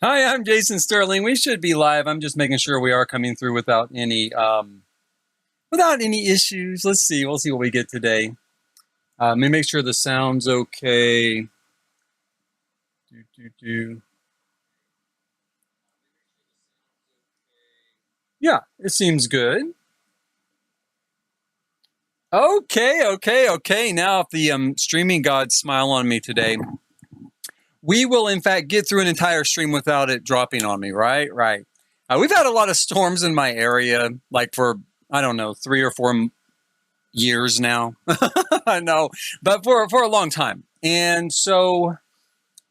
Hi, I'm Jason Sterling. We should be live. I'm just making sure we are coming through without any issues. Let's see. We'll see what we get today. Let me make sure the sound's okay. Do, do, do. Yeah, it seems good. Okay. Now, if the streaming gods smile on me today, we will in fact get through an entire stream without it dropping on me. Right. We've had a lot of storms in my area, like for I don't know 3 or 4 years now. I know, but for a long time. And so,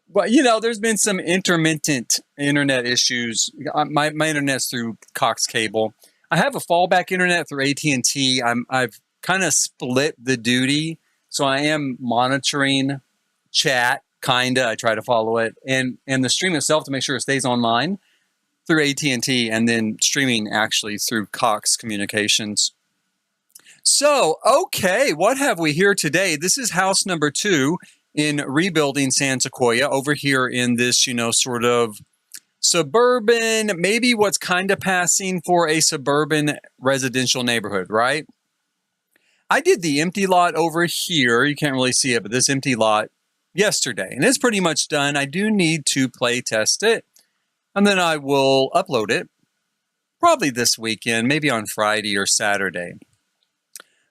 well, there's been some intermittent internet issues. My internet's through Cox Cable. I have a fallback internet through AT&T. I've kind of split the duty, so I am monitoring chat. Kinda, I try to follow it, and the stream itself to make sure it stays online through AT&T, and then streaming actually through Cox Communications. So, okay, what have we here today? This is house number 2 in rebuilding San Sequoia over here in this, sort of suburban, maybe what's kind of passing for a suburban residential neighborhood, right? I did the empty lot over here. You can't really see it, but this empty lot yesterday, and it's pretty much done. I do need to play test it, and then I will upload it probably this weekend, maybe on Friday or Saturday.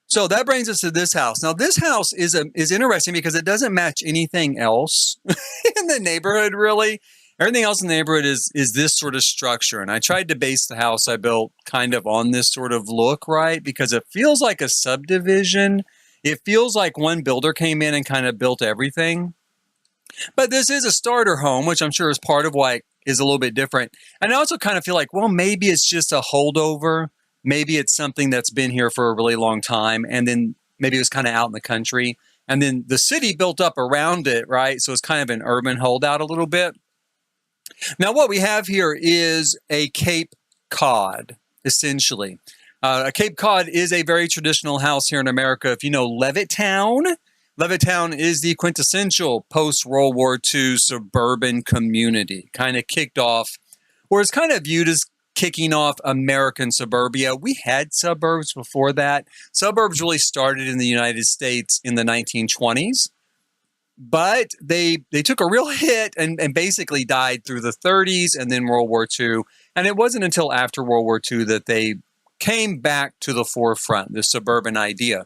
So that brings us to this house. Now, this house is interesting because it doesn't match anything else in the neighborhood, really. Everything else in the neighborhood is this sort of structure. And I tried to base the house I built kind of on this sort of look, right? Because it feels like a subdivision. It feels like one builder came in and kind of built everything. But this is a starter home, which I'm sure is part of why it is a little bit different. And I also kind of feel like, well, maybe it's just a holdover. Maybe it's something that's been here for a really long time, and then maybe it was kind of out in the country, and then the city built up around it, right? So it's kind of an urban holdout a little bit. Now, what we have here is a Cape Cod, essentially. A Cape Cod is a very traditional house here in America. If you know Levittown, Levittown is the quintessential post-World War II suburban community, kind of kicked off, or is kind of viewed as kicking off American suburbia. We had suburbs before that. Suburbs really started in the United States in the 1920s, but they took a real hit and basically died through the 30s and then World War II. And it wasn't until after World War II that they came back to the forefront, the suburban idea.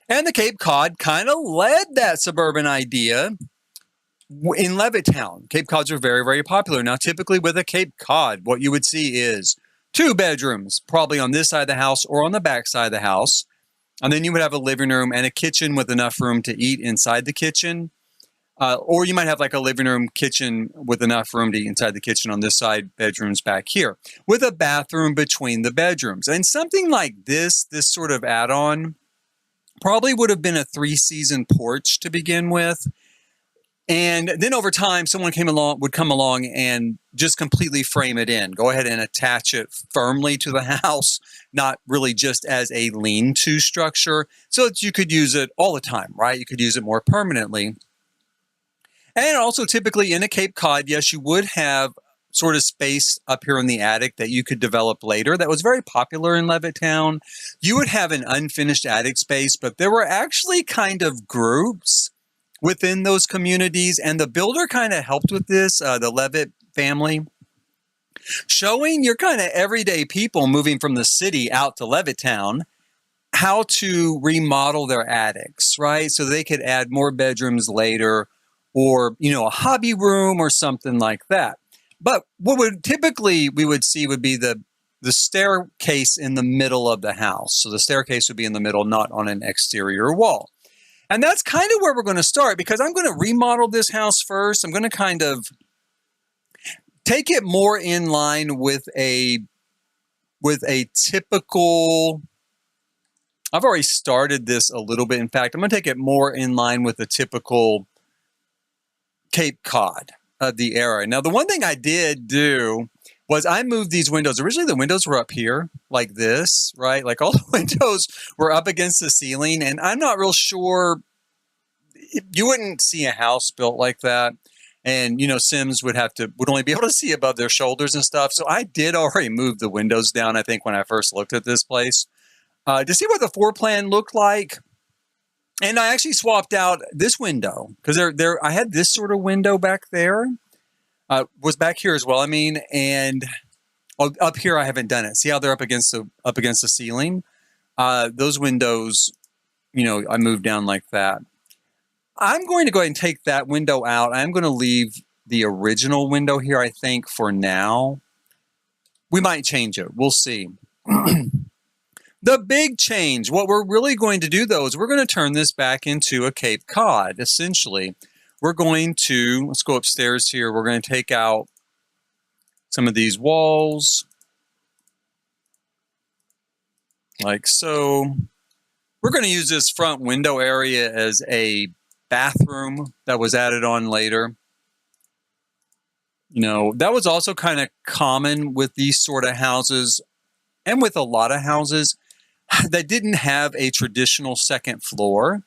And the Cape Cod kind of led that suburban idea in Levittown. Cape Cods are very, very popular. Now, typically with a Cape Cod, what you would see is 2 bedrooms, probably on this side of the house or on the back side of the house. And then you would have a living room and a kitchen with enough room to eat inside the kitchen. Or you might have like a living room kitchen with enough room to eat inside the kitchen on this side, bedrooms back here, with a bathroom between the bedrooms. And something like this sort of add-on, probably would have been a 3-season porch to begin with. And then over time, someone would come along and just completely frame it in. Go ahead and attach it firmly to the house, not really just as a lean-to structure, so that you could use it all the time, right? You could use it more permanently. And also typically in a Cape Cod, yes, you would have sort of space up here in the attic that you could develop later. That was very popular in Levittown. You would have an unfinished attic space, but there were actually kind of groups within those communities, and the builder kind of helped with this, the Levitt family, showing your kind of everyday people moving from the city out to Levittown how to remodel their attics, right? So they could add more bedrooms later, or, a hobby room or something like that. But what we would see would be the staircase in the middle of the house. So the staircase would be in the middle, not on an exterior wall. And that's kind of where we're going to start, because I'm going to remodel this house first. I'm going to kind of take it more in line with a typical, I've already started this a little bit. In fact, I'm going to take it more in line with the typical Cape Cod of the era. Now, the one thing I did do was I moved these windows. Originally, the windows were up here like this, right? Like all the windows were up against the ceiling. And I'm not real sure, you wouldn't see a house built like that And, Sims would only be able to see above their shoulders and stuff. So I did already move the windows down, I think, when I first looked at this place to see what the floor plan looked like. And I actually swapped out this window because I had this sort of window back there, was back here as well. I mean, and up here I haven't done it. See how they're up against the ceiling? Those windows, I moved down like that. I'm going to go ahead and take that window out. I'm going to leave the original window here, I think, for now. We might change it. We'll see. The big change, what we're really going to do, though, is we're going to turn this back into a Cape Cod, essentially. We're going to, let's go upstairs here. We're going to take out some of these walls, like so. We're going to use this front window area as a bathroom that was added on later. That was also kind of common with these sort of houses and with a lot of houses that didn't have a traditional second floor.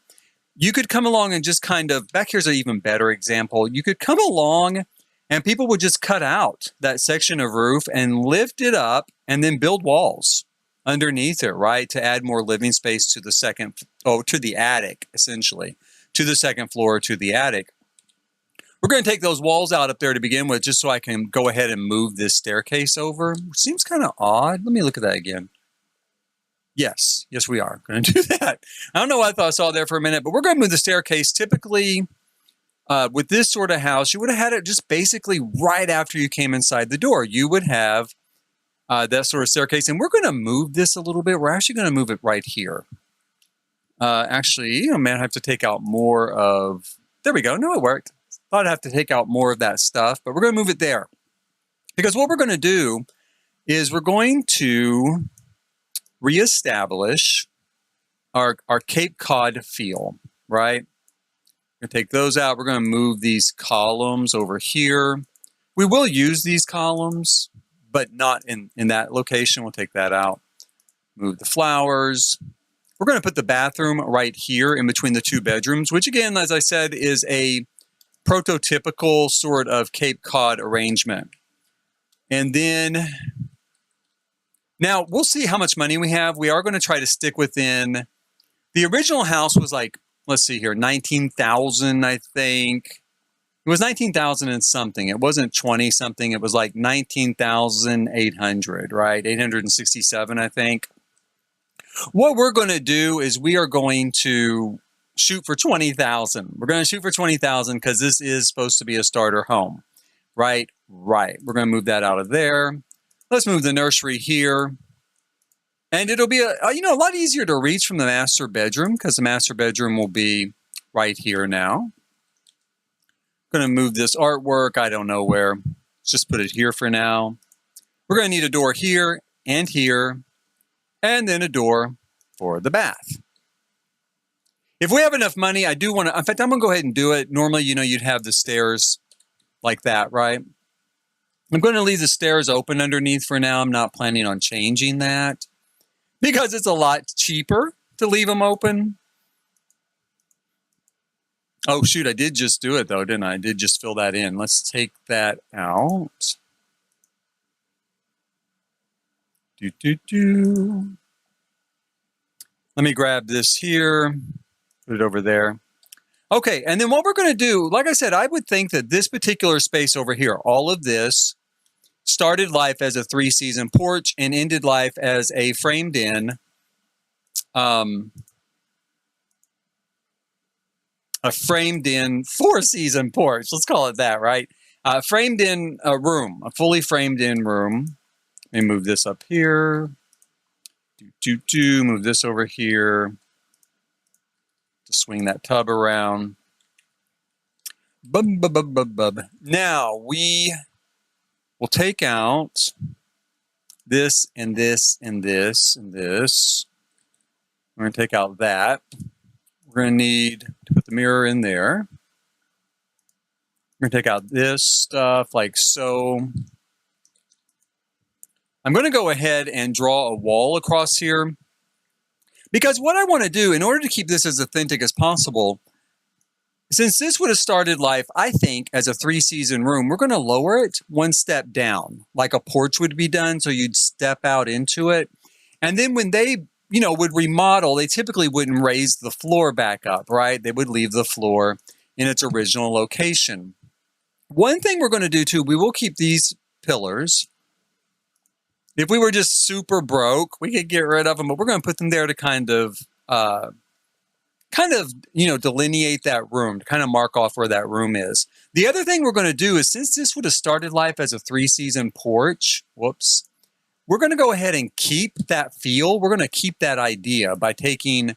You could come along and just back here's an even better example. You could come along and people would just cut out that section of roof and lift it up and then build walls underneath it, right? To add more living space to the attic, essentially. To the second floor, to the attic. We're going to take those walls out up there to begin with, just so I can go ahead and move this staircase over. Seems kind of odd. Let me look at that again. Yes, we are going to do that. I don't know what I thought I saw there for a minute, but we're going to move the staircase. Typically, with this sort of house, you would have had it just basically right after you came inside the door. You would have that sort of staircase, and we're going to move this a little bit. We're actually going to move it right here. Actually, I may have to take out more of, there we go. No, it worked. Thought I'd have to take out more of that stuff, but we're going to move it there. Because what we're going to do is we're going to reestablish our Cape Cod feel, right? We're going to take those out. We're going to move these columns over here. We will use these columns, but not in that location. We'll take that out. Move the flowers. We're going to put the bathroom right here in between the two bedrooms, which again, as I said, is a prototypical sort of Cape Cod arrangement. And then, now we'll see how much money we have. We are going to try to stick within, the original house was like, let's see here, 19,000, I think. It was 19,000 and something. It wasn't 20 something. It was like 19,800, right? 867, I think. What we're going to do is we are going to shoot for 20,000. We're going to shoot for 20,000 because this is supposed to be a starter home, right? Right. We're going to move that out of there. Let's move the nursery here. And it'll be a lot easier to reach from the master bedroom because the master bedroom will be right here now. Going to move this artwork. I don't know where. Let's just put it here for now. We're going to need a door here and here. And then a door for the bath. If we have enough money, I do want to, in fact, I'm going to go ahead and do it. Normally, you'd have the stairs like that, right? I'm going to leave the stairs open underneath for now. I'm not planning on changing that because it's a lot cheaper to leave them open. Oh, shoot, I did just do it though, didn't I? I did just fill that in. Let's take that out. Let me grab this here, put it over there. Okay, and then what we're going to do, like I said, I would think that this particular space over here, all of this, started life as a 3-season porch and ended life as a framed-in, a framed-in 4-season porch. Let's call it that, right? Framed-in room, a fully framed-in room. Let me move this up here. Move this over here. To swing that tub around. Now we will take out this and this and this and this. We're going to take out that. We're going to need to put the mirror in there. We're going to take out this stuff like so. I'm going to go ahead and draw a wall across here because what I want to do in order to keep this as authentic as possible, Since this would have started life, I think, as a 3-season room, we're going to lower it one step down, like a porch would be done. So you'd step out into it. And then when they, would remodel, they typically wouldn't raise the floor back up, right? They would leave the floor in its original location. One thing we're going to do too, we will keep these pillars. If we were just super broke, we could get rid of them, but we're going to put them there to kind of delineate that room, to kind of mark off where that room is. The other thing we're going to do is, since this would have started life as a 3-season porch, we're going to go ahead and keep that feel. We're going to keep that idea by taking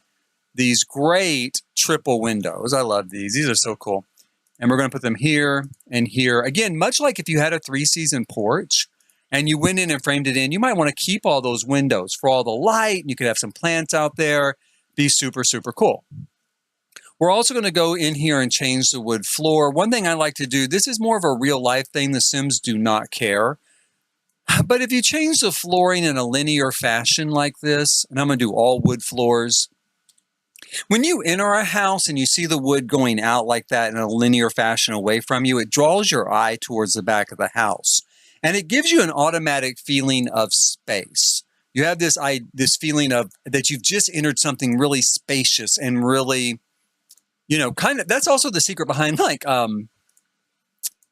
these great triple windows. I love these. These are so cool. And we're going to put them here and here. Again, much like if you had a 3-season porch and you went in and framed it in, you might want to keep all those windows for all the light. You could have some plants out there. Be super, super cool. We're also going to go in here and change the wood floor. One thing I like to do, this is more of a real life thing. The Sims do not care. But if you change the flooring in a linear fashion like this, and I'm going to do all wood floors, when you enter a house and you see the wood going out like that in a linear fashion away from you, it draws your eye towards the back of the house. And it gives you an automatic feeling of space. You have this feeling of that you've just entered something really spacious and really, that's also the secret behind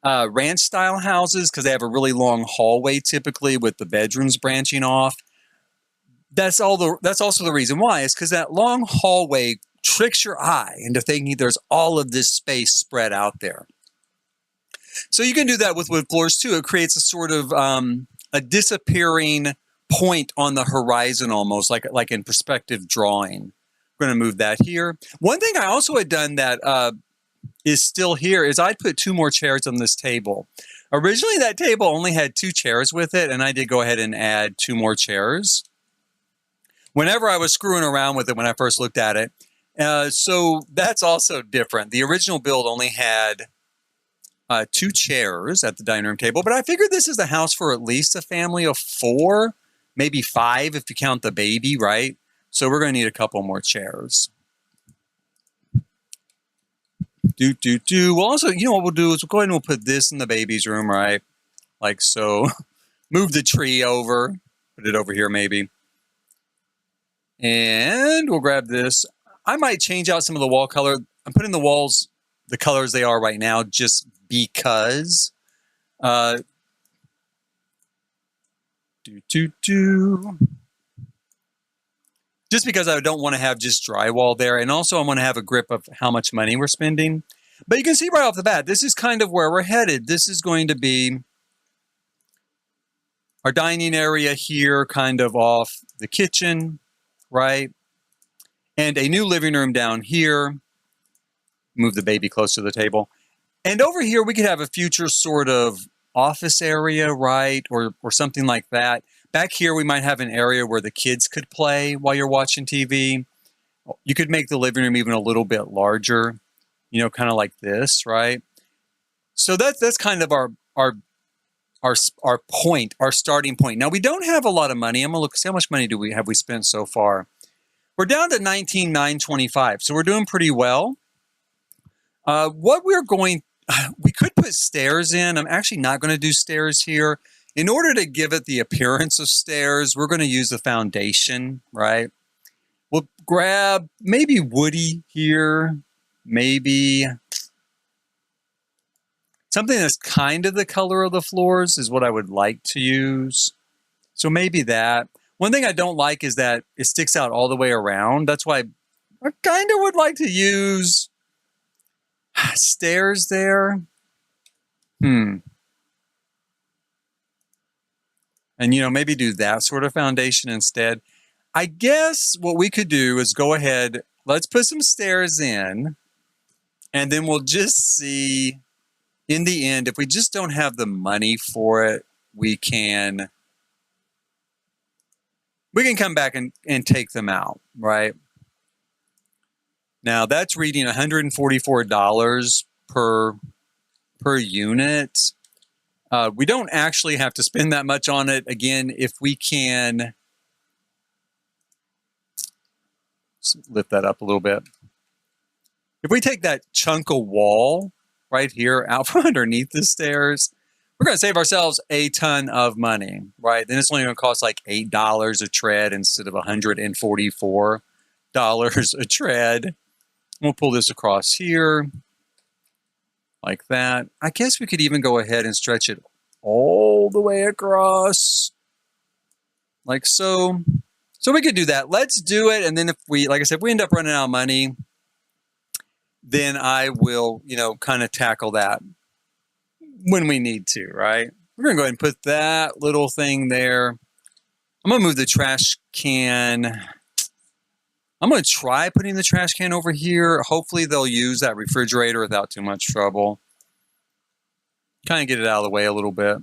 ranch style houses, because they have a really long hallway typically with the bedrooms branching off. That's also the reason why, is because that long hallway tricks your eye into thinking there's all of this space spread out there. So you can do that with wood floors too. It creates a sort of a disappearing point on the horizon, almost like in perspective drawing. We're going to move that here. One thing I also had done that is still here is I'd put 2 more chairs on this table. Originally, that table only had 2 chairs with it, and I did go ahead and add 2 more chairs whenever I was screwing around with it when I first looked at it. So that's also different. The original build only had 2 chairs at the dining room table, but I figured this is the house for at least a family of 4, maybe 5 if you count the baby, right? So we're going to need a couple more chairs. Well, also, what we'll do is we'll go ahead and we'll put this in the baby's room, right? Like so. Move the tree over. Put it over here maybe. And we'll grab this. I might change out some of the wall color. I'm putting the walls the colors they are right now just because. Just because I don't want to have just drywall there. And also I want to have a grip of how much money we're spending. But you can see right off the bat, this is kind of where we're headed. This is going to be our dining area here, kind of off the kitchen, right? And a new living room down here. Move the baby close to the table. And over here, we could have a future sort of office area, right? Or something like that. Back here, we might have an area where the kids could play while you're watching TV. You could make the living room even a little bit larger, kind of like this, right? So that's kind of our point, our starting point. Now, we don't have a lot of money. I'm going to look, see how much money have we spent so far. We're down to $19,925, so we're doing pretty well. We could put stairs in. I'm actually not going to do stairs here. In order to give it the appearance of stairs, we're going to use the foundation, right? We'll grab maybe woody here, maybe something that's kind of the color of the floors is what I would like to use. So maybe that. One thing I don't like is that it sticks out all the way around. That's why I kind of would like to use stairs there. And, maybe do that sort of foundation instead. I guess what we could do is go ahead, let's put some stairs in, and then we'll just see in the end, if we just don't have the money for it, we can come back and take them out, right? Now that's reading $144 per unit. We don't actually have to spend that much on it. Again, if we can lift that up a little bit. If we take that chunk of wall right here out from underneath the stairs, we're going to save ourselves a ton of money, right? Then it's only going to cost like $8 a tread instead of $144 a tread. We'll pull this across here like that. I guess we could even go ahead and stretch it all the way across like so. So we could do that. Let's do it. And then if we, like I said, if we end up running out of money, then I will, kind of tackle that when we need to, right? We're going to go ahead and put that little thing there. I'm going to move the trash can. I'm going to try putting the trash can over here. Hopefully they'll use that refrigerator without too much trouble. Kind of get it out of the way a little bit.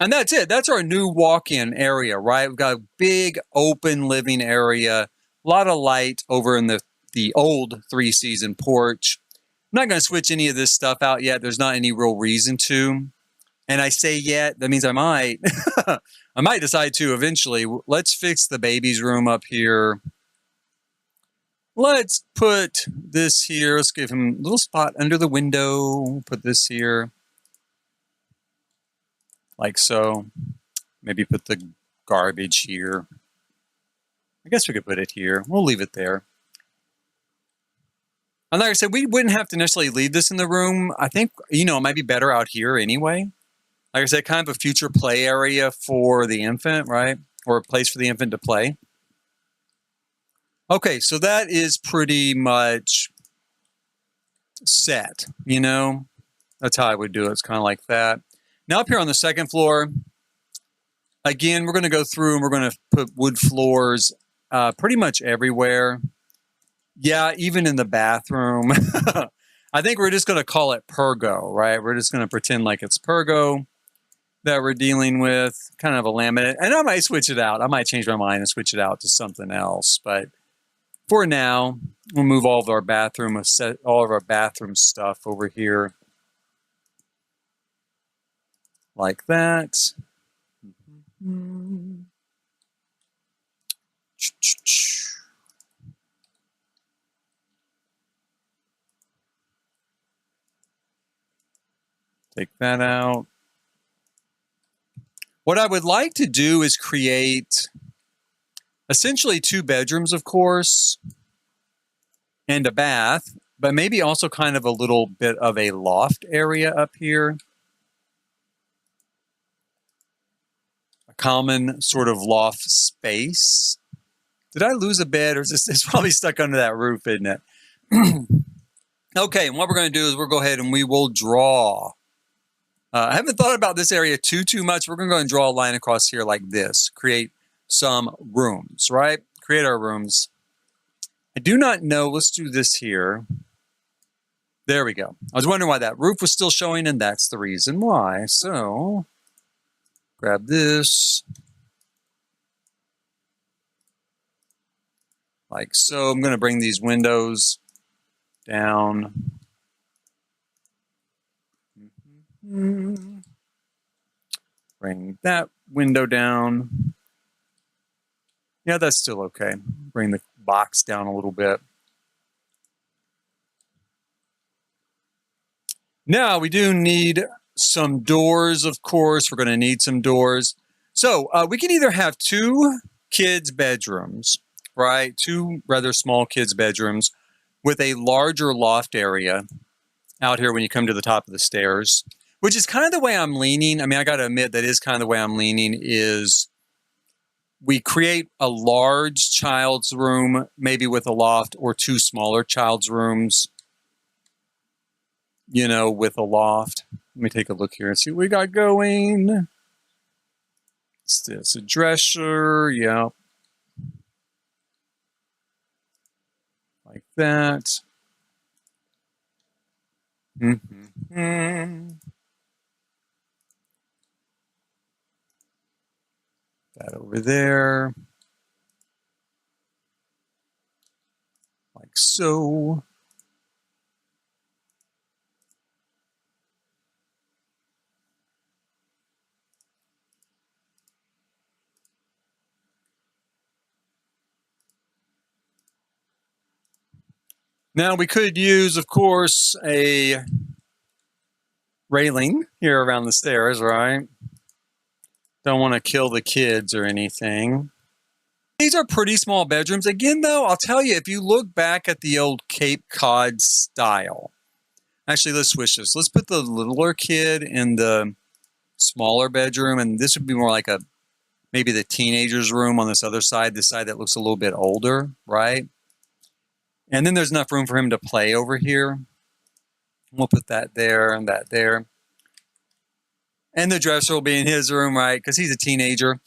And that's it. That's our new walk-in area, right? We've got a big open living area, a lot of light over in the old three-season porch. I'm not going to switch any of this stuff out yet. There's not any real reason to. And I say yet, that means I might. I might decide to eventually. Let's fix the baby's room up here. Let's put this here. Let's give him a little spot under the window. Put this here. Like so. Maybe put the garbage here. I guess we could put it here. We'll leave it there. And like I said, we wouldn't have to necessarily leave this in the room. I think, it might be better out here anyway. Like I said, kind of a future play area for the infant, right? Or a place for the infant to play. Okay, so that is pretty much set, That's how I would do it. It's kind of like that. Now up here on the second floor, again, we're going to go through and we're going to put wood floors pretty much everywhere. Yeah, even in the bathroom. I think we're just going to call it Pergo, right? We're just going to pretend like it's Pergo that we're dealing with, kind of a laminate. And I might switch it out. I might change my mind and switch it out to something else. But for now, we'll move all of our bathroom stuff over here like that. Take that out. What I would like to do is create essentially 2 bedrooms, of course, and a bath, but maybe also kind of a little bit of a loft area up here. A common sort of loft space. Did I lose a bed, or is this? It's probably stuck under that roof, isn't it? Okay, and what we're going to do is we'll go ahead and we will draw. I haven't thought about this area too much. We're going to go and draw a line across here like this. Create some rooms, right? Create our rooms. I do not know. Let's do this here. There we go. I was wondering why that roof was still showing, and that's the reason why. So, grab this. Like so. I'm going to bring these windows down. Bring that window down. Yeah, that's still okay. Bring the box down a little bit. Now, we do need some doors, of course. We're going to need some doors. So, we can either have 2 kids' bedrooms, right? 2 rather small kids' bedrooms with a larger loft area out here when you come to the top of the stairs, which is kind of the way I'm leaning. I mean, I got to admit that is kind of the way I'm leaning is we create a large child's room, maybe with a loft, or 2 smaller child's rooms, with a loft. Let me take a look here and see what we got going. It's this, a dresser, yeah. Like that. That over there. Like so. Now we could use, of course, a railing here around the stairs, right? Don't want to kill the kids or anything. These are pretty small bedrooms. Again, though, I'll tell you, if you look back at the old Cape Cod style, actually, let's switch this. Let's put the littler kid in the smaller bedroom, and this would be more like maybe the teenager's room on this other side, the side that looks a little bit older, right? And then there's enough room for him to play over here. We'll put that there and that there. And the dresser will be in his room, right? Because he's a teenager.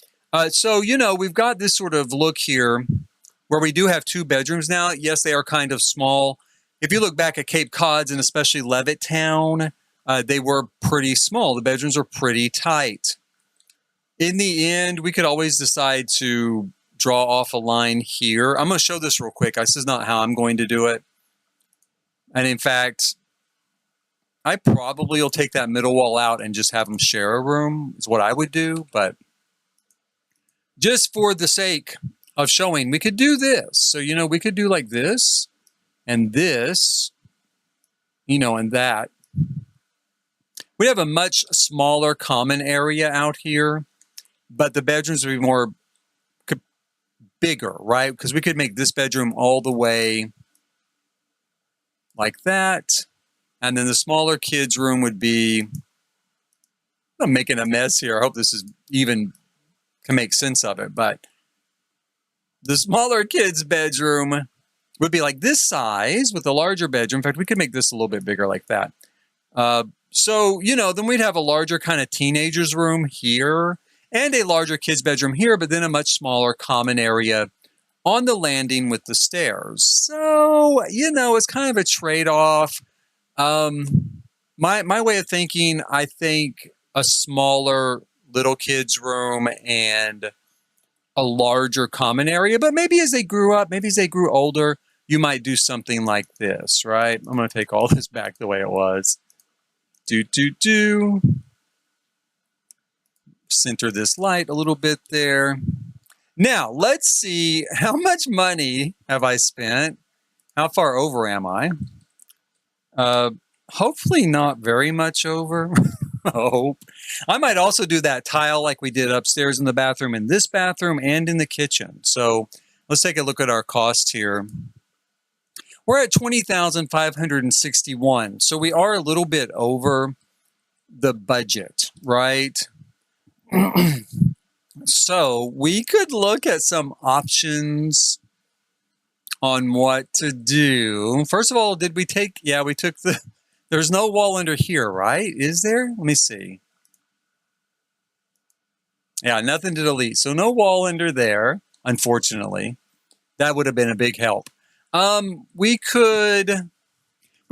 So, we've got this sort of look here where we do have two bedrooms now. Yes, they are kind of small. If you look back at Cape Cod's and especially Levittown, they were pretty small. The bedrooms were pretty tight. In the end, we could always decide to draw off a line here. I'm going to show this real quick. This is not how I'm going to do it. And in fact, I probably will take that middle wall out and just have them share a room is what I would do. But just for the sake of showing, we could do this. So, we could do like this and this, and that. We have a much smaller common area out here, but the bedrooms would be more bigger, right? Because we could make this bedroom all the way like that. And then the smaller kids' room would be, I'm making a mess here. I hope this is even can make sense of it. But the smaller kids' bedroom would be like this size with a larger bedroom. In fact, we could make this a little bit bigger like that. So, then we'd have a larger kind of teenager's room here and a larger kids' bedroom here, but then a much smaller common area on the landing with the stairs. So, it's kind of a trade-off. My way of thinking, I think a smaller little kids' room and a larger common area, but maybe as they grew up, maybe as they grew older, you might do something like this, right? I'm going to take all this back the way it was. Center this light a little bit there. Now, let's see, how much money have I spent? How far over am I? Hopefully not very much over. Hope. I might also do that tile like we did upstairs in the bathroom, in this bathroom, and in the kitchen. So let's take a look at our cost here. We're at $20,561. So we are a little bit over the budget, right? So we could look at some options on what to do. First of all, did we take, we took there's no wall under here, right? Is there? Let me see. Yeah, nothing to delete. So no wall under there, unfortunately. That would have been a big help. We've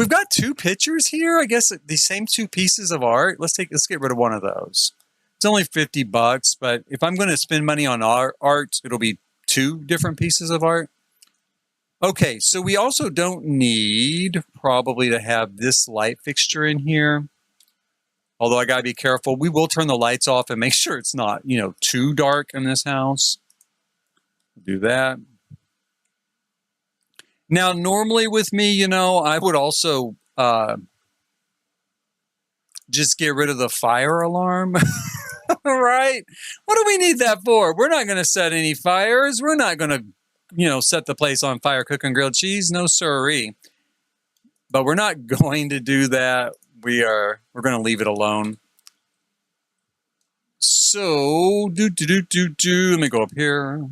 got two pictures here. I guess the same two pieces of art. Let's get rid of one of those. It's only $50, but if I'm going to spend money on art, it'll be two different pieces of art. Okay, so we also don't need probably to have this light fixture in here. Although I gotta be careful. We will turn the lights off and make sure it's not, too dark in this house. Do that. Now, normally with me, I would also just get rid of the fire alarm. Right? What do we need that for? We're not going to set any fires. We're not going to, set the place on fire, cooking grilled cheese. No siree. But we're not going to do that. We're going to leave it alone. So, let me go up here.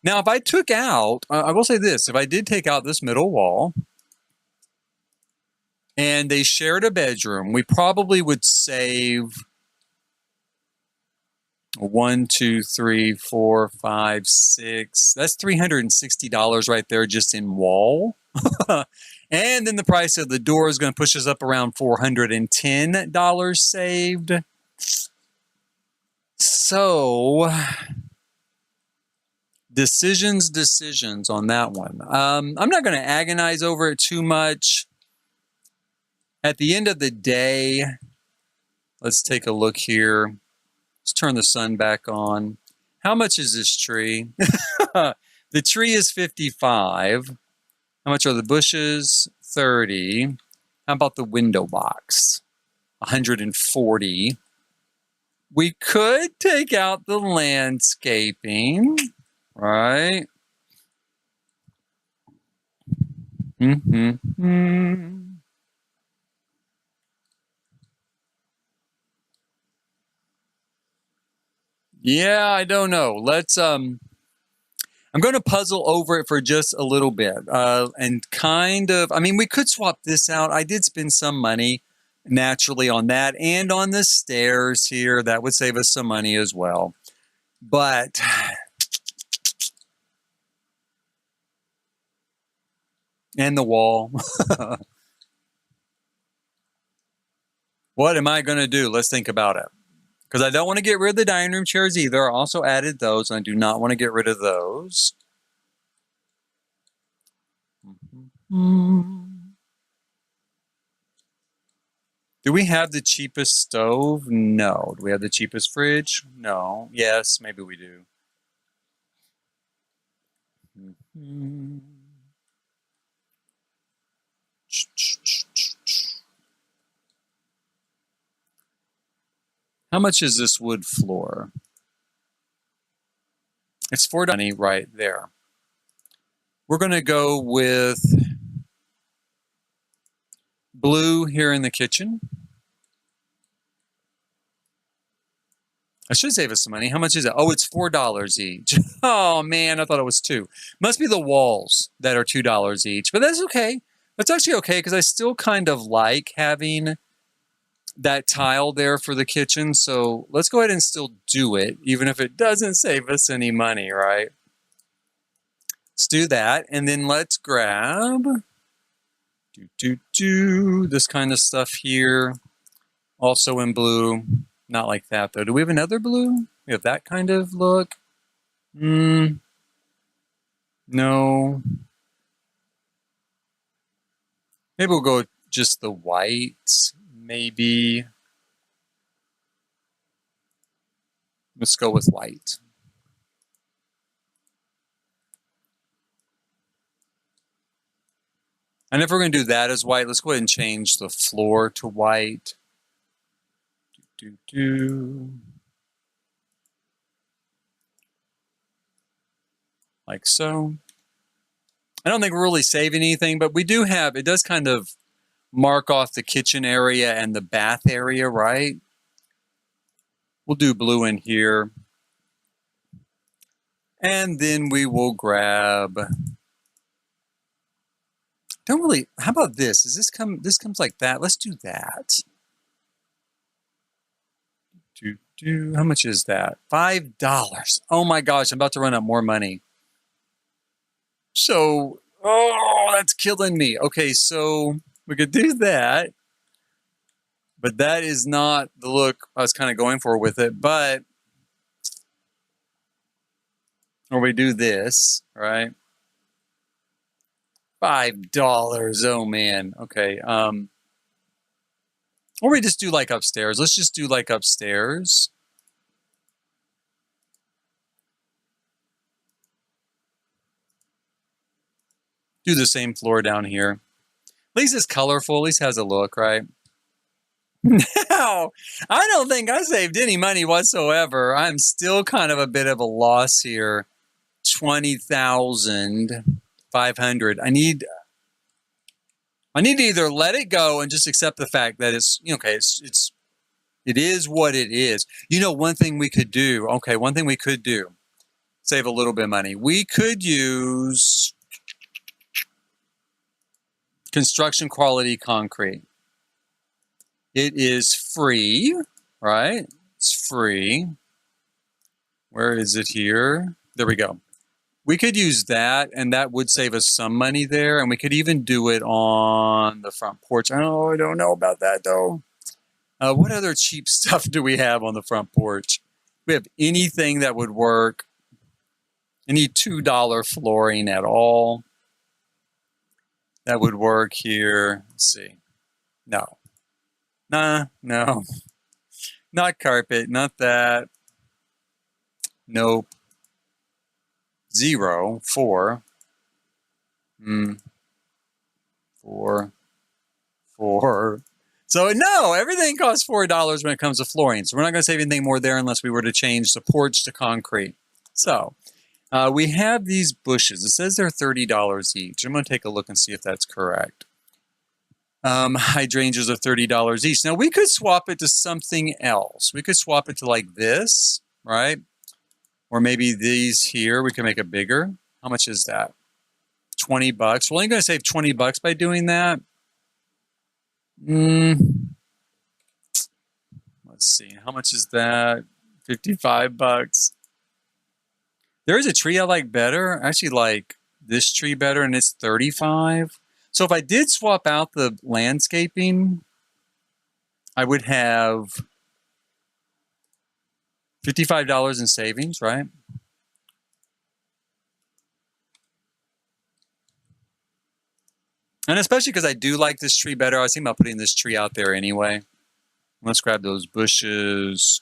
Now, if I took out, I will say this, if I did take out this middle wall and they shared a bedroom, we probably would save 1, 2, 3, 4, 5, 6. That's $360 right there just in wall. And then the price of the door is going to push us up around $410 saved. So, decisions on that one. I'm not going to agonize over it too much. At the end of the day, let's take a look here. Let's turn the sun back on. How much is this tree? The tree is $55. How much are the bushes? 30. How about the window box? 140. We could take out the landscaping, right? Mm-hmm. Yeah, I don't know. Let's I'm going to puzzle over it for just a little bit, and kind of. I mean, we could swap this out. I did spend some money naturally on that and on the stairs here. That would save us some money as well. But and the wall. What am I going to do? Let's think about it. Because I don't want to get rid of the dining room chairs either. I also added those. And I do not want to get rid of those. Do we have the cheapest stove? No. Do we have the cheapest fridge? No. Yes, maybe we do. How much is this wood floor? It's $4 right there. We're going to go with blue here in the kitchen. I should save us some money. How much is it? Oh, it's $4 each. Oh, man, I thought it was $2. Must be the walls that are $2 each. But that's okay. That's actually okay because I still kind of like having that tile there for the kitchen. So let's go ahead and still do it, even if it doesn't save us any money, right? Let's do that. And then let's grab this kind of stuff here. Also in blue. Not like that, though. Do we have another blue? We have that kind of look. No. Maybe we'll go with just the white. Maybe. Let's go with white. And if we're going to do that as white, let's go ahead and change the floor to white. Like so. I don't think we're really saving anything, but we do have, it does kind of mark off the kitchen area and the bath area, right? We'll do blue in here. And then we will grab, don't really, how about this? Does this come, this comes like that. Let's do that. How much is that? $5. Oh my gosh, I'm about to run out more money. So, oh, that's killing me. Okay, so we could do that. But that is not the look I was kind of going for with it. But, or we do this, right? $5. Oh man. Okay. Or we just do like upstairs. Let's just do like upstairs. Do the same floor down here. At least it's colorful. At least has a look, right? No, I don't think I saved any money whatsoever. I'm still kind of a bit of a loss here. 20,500. I need to either let it go and just accept the fact that it's, okay, it is what it is. You know, one thing we could do, save a little bit of money. We could use construction quality concrete. It is free, right? It's free. Where is it here? There we go. We could use that, and that would save us some money there. And we could even do it on the front porch. Oh, I don't know about that, though. What other cheap stuff do we have on the front porch? We have anything that would work. Any $2 flooring at all that would work here. Let's see. No. Nah, no. Not carpet, not that. Nope. 0, 4. 4. 4. So no, everything costs $4 when it comes to flooring. So we're not going to save anything more there unless we were to change the porch to concrete. So we have these bushes. It says they're $30 each. I'm going to take a look and see if that's correct. Hydrangeas are $30 each. Now we could swap it to something else. We could swap it to like this, right? Or maybe these here. We can make it bigger. How much is that? $20. We're only going to save $20 by doing that. Let's see. How much is that? $55. There is a tree I like better. I actually like this tree better, and it's $35. So if I did swap out the landscaping, I would have $55 in savings, right? And especially because I do like this tree better. I was thinking about putting this tree out there anyway. Let's grab those bushes.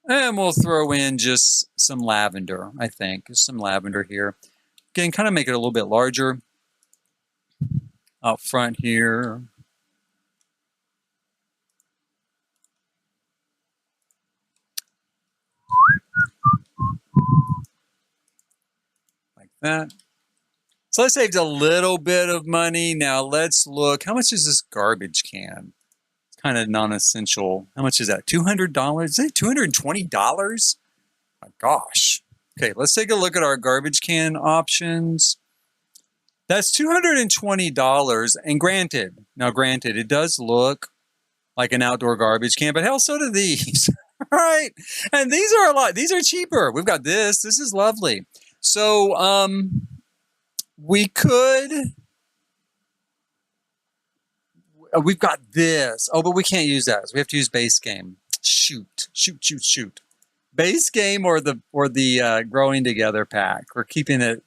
And we'll throw in just some lavender, I think. Just some lavender here. Again, kind of make it a little bit larger. Out front here. Like that. So I saved a little bit of money. Now let's look. How much is this garbage can? It's kind of non-essential. How much is that? $200? Is it $220? My gosh. Okay, let's take a look at our garbage can options. That's $220. And granted, it does look like an outdoor garbage can, but hell, so do these. Right? And these are a lot. These are cheaper. We've got this. This is lovely. So, we could. We've got this. Oh, but we can't use that. So we have to use base game. Shoot. Base game or the growing together pack. We're keeping it,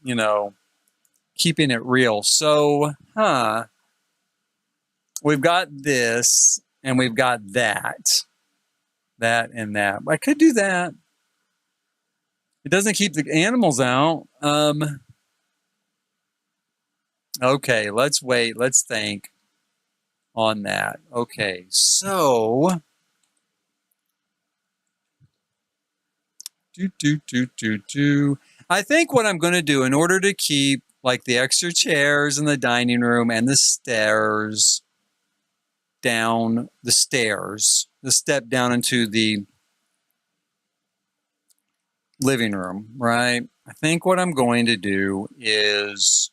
keeping it real. So, we've got this and we've got that and that. I could do that. It doesn't keep the animals out. Okay, let's wait. Let's think on that. Okay, so I think what I'm going to do in order to keep like the extra chairs in the dining room and the stairs down, the step down into the living room, right? I think what I'm going to do is,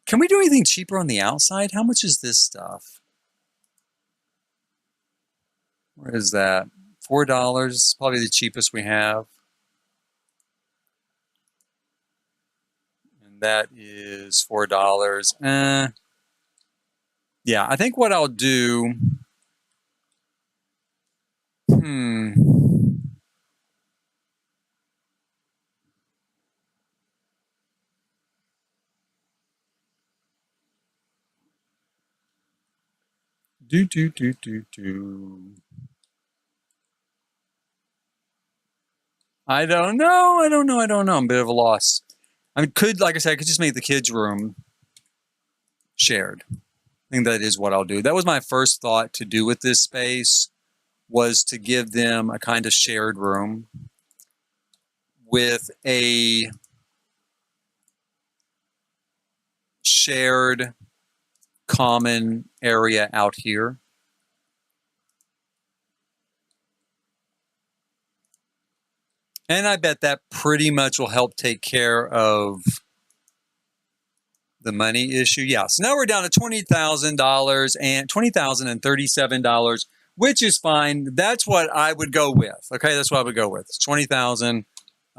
can we do anything cheaper on the outside? How much is this stuff? Where is that? $4, probably the cheapest we have. And that is $4. Yeah, I think what I'll do, I don't know. I'm a bit of a loss. I mean, like I said, I could just make the kids' room shared. I think that is what I'll do. That was my first thought to do with this space, was to give them a kind of shared room with a shared common area out here. And I bet that pretty much will help take care of the money issue. Yeah, so now we're down to $20,000 and $20,037, which is fine. That's what I would go with. Okay, that's what I would go with. $20,000,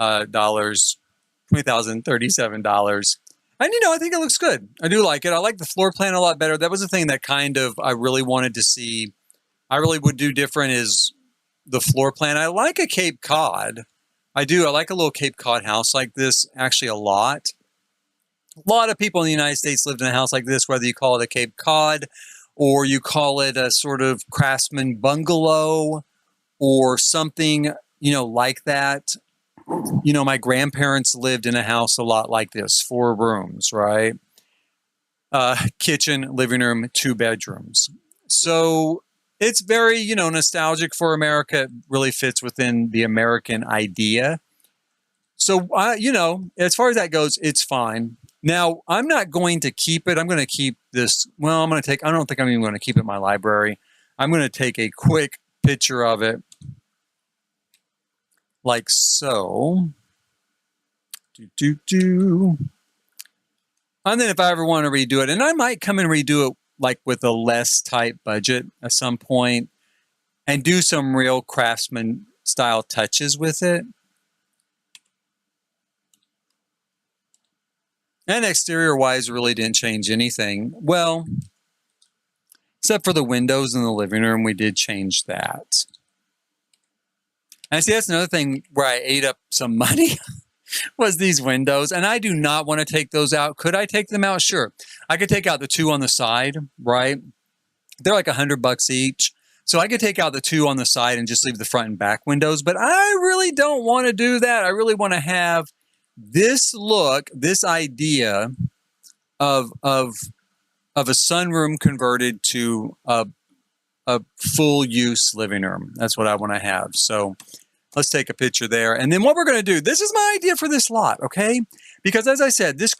$20,037. And I think it looks good. I do like it. I like the floor plan a lot better. That was the thing that kind of I really wanted to see. I really would do different is the floor plan. I like a Cape Cod. I do. I like a little Cape Cod house like this actually a lot. A lot of people in the United States lived in a house like this, whether you call it a Cape Cod or you call it a sort of craftsman bungalow or something, like that. My grandparents lived in a house a lot like this, 4 rooms, right? kitchen, living room, 2 bedrooms. So it's very, nostalgic for America. It really fits within the American idea. So, as far as that goes, it's fine. Now, I'm not going to keep it. I'm going to keep this. Well, I don't think I'm even going to keep it in my library. I'm going to take a quick picture of it like so. And then if I ever want to redo it, and I might come and redo it like with a less tight budget at some point and do some real craftsman style touches with it. And exterior wise, really didn't change anything. Well, except for the windows in the living room, we did change that. And see, that's another thing where I ate up some money was these windows. And I do not want to take those out. Could I take them out? Sure. I could take out the 2 on the side, right? They're like $100 each. So I could take out the 2 on the side and just leave the front and back windows. But I really don't want to do that. I really want to have this look, this idea of a sunroom converted to a full use living room. That's what I want to have. So let's take a picture there. And then what we're going to do, this is my idea for this lot, okay? Because as I said, this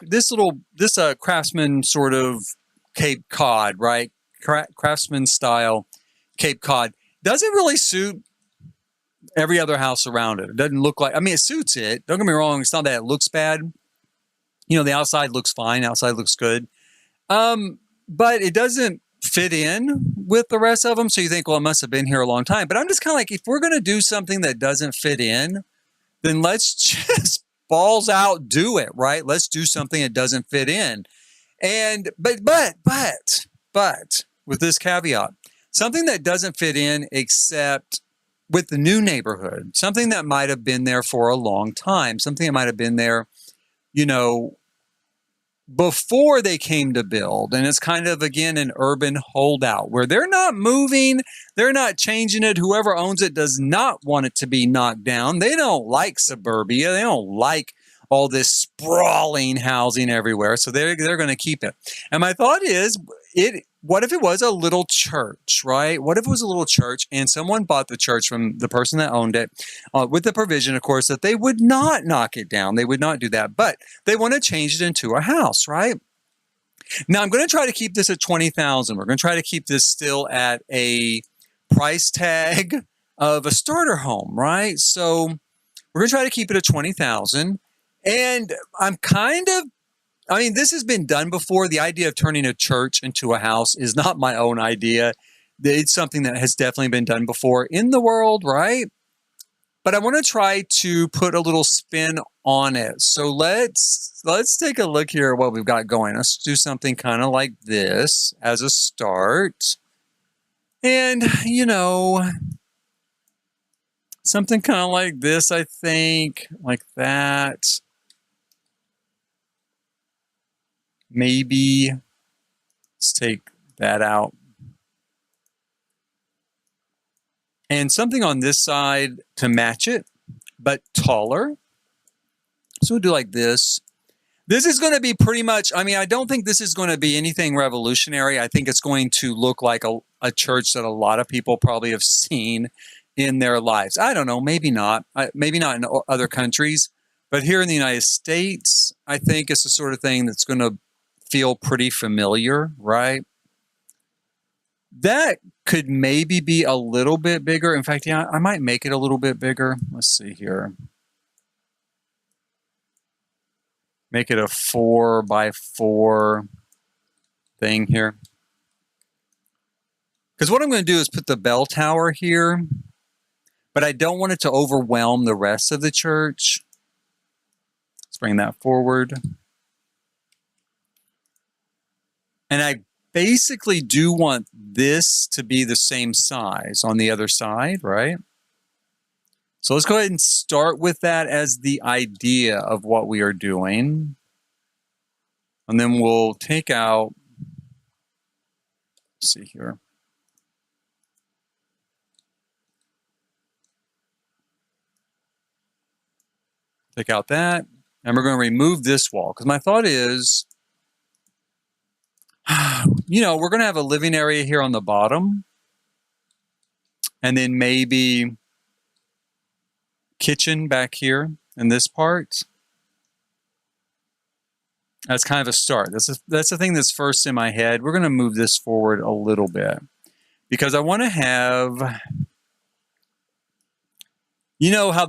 craftsman sort of Cape Cod, right? Craftsman style Cape Cod doesn't really suit every other house around it. It doesn't look like, it suits it. Don't get me wrong. It's not that it looks bad. The outside looks fine. Outside looks good. But it doesn't fit in with the rest of them. So you think, well, it must have been here a long time. But I'm just kind of like, if we're going to do something that doesn't fit in, then let's just balls out do it, right? Let's do something that doesn't fit in. And, but with this caveat, something that doesn't fit in except with the new neighborhood, something that might have been there for a long time, something that might have been there, before they came to build. And it's kind of, again, an urban holdout where they're not moving, they're not changing it. Whoever owns it does not want it to be knocked down. They don't like suburbia. They don't like all this sprawling housing everywhere. So they're going to keep it. And my thought is, what if it was a little church, right? What if it was a little church and someone bought the church from the person that owned it with the provision, of course, that they would not knock it down. They would not do that, but they want to change it into a house, right? Now, I'm going to try to keep this at $20,000. We're going to try to keep this still at a price tag of a starter home, right? So we're going to try to keep it at $20,000. And this has been done before. The idea of turning a church into a house is not my own idea. It's something that has definitely been done before in the world, right? But I want to try to put a little spin on it. So let's take a look here at what we've got going. Let's do something kind of like this as a start. And, something kind of like this, I think, like that. Maybe let's take that out. And something on this side to match it, but taller. So we'll do like this. This is going to be pretty much, I don't think this is going to be anything revolutionary. I think it's going to look like a church that a lot of people probably have seen in their lives. I don't know, maybe not. Maybe not in other countries. But here in the United States, I think it's the sort of thing that's going to feel pretty familiar, right? That could maybe be a little bit bigger. In fact, yeah, I might make it a little bit bigger. Let's see here. Make it a 4x4 thing here. Because what I'm going to do is put the bell tower here, but I don't want it to overwhelm the rest of the church. Let's bring that forward. And I basically do want this to be the same size on the other side, right? So let's go ahead and start with that as the idea of what we are doing. And then we'll take out, let's see here. Take out that, and we're going to remove this wall. Because my thought is, you know, we're going to have a living area here on the bottom. And then maybe kitchen back here in this part. That's kind of a start. That's the thing that's first in my head. We're going to move this forward a little bit because I want to have, you know, how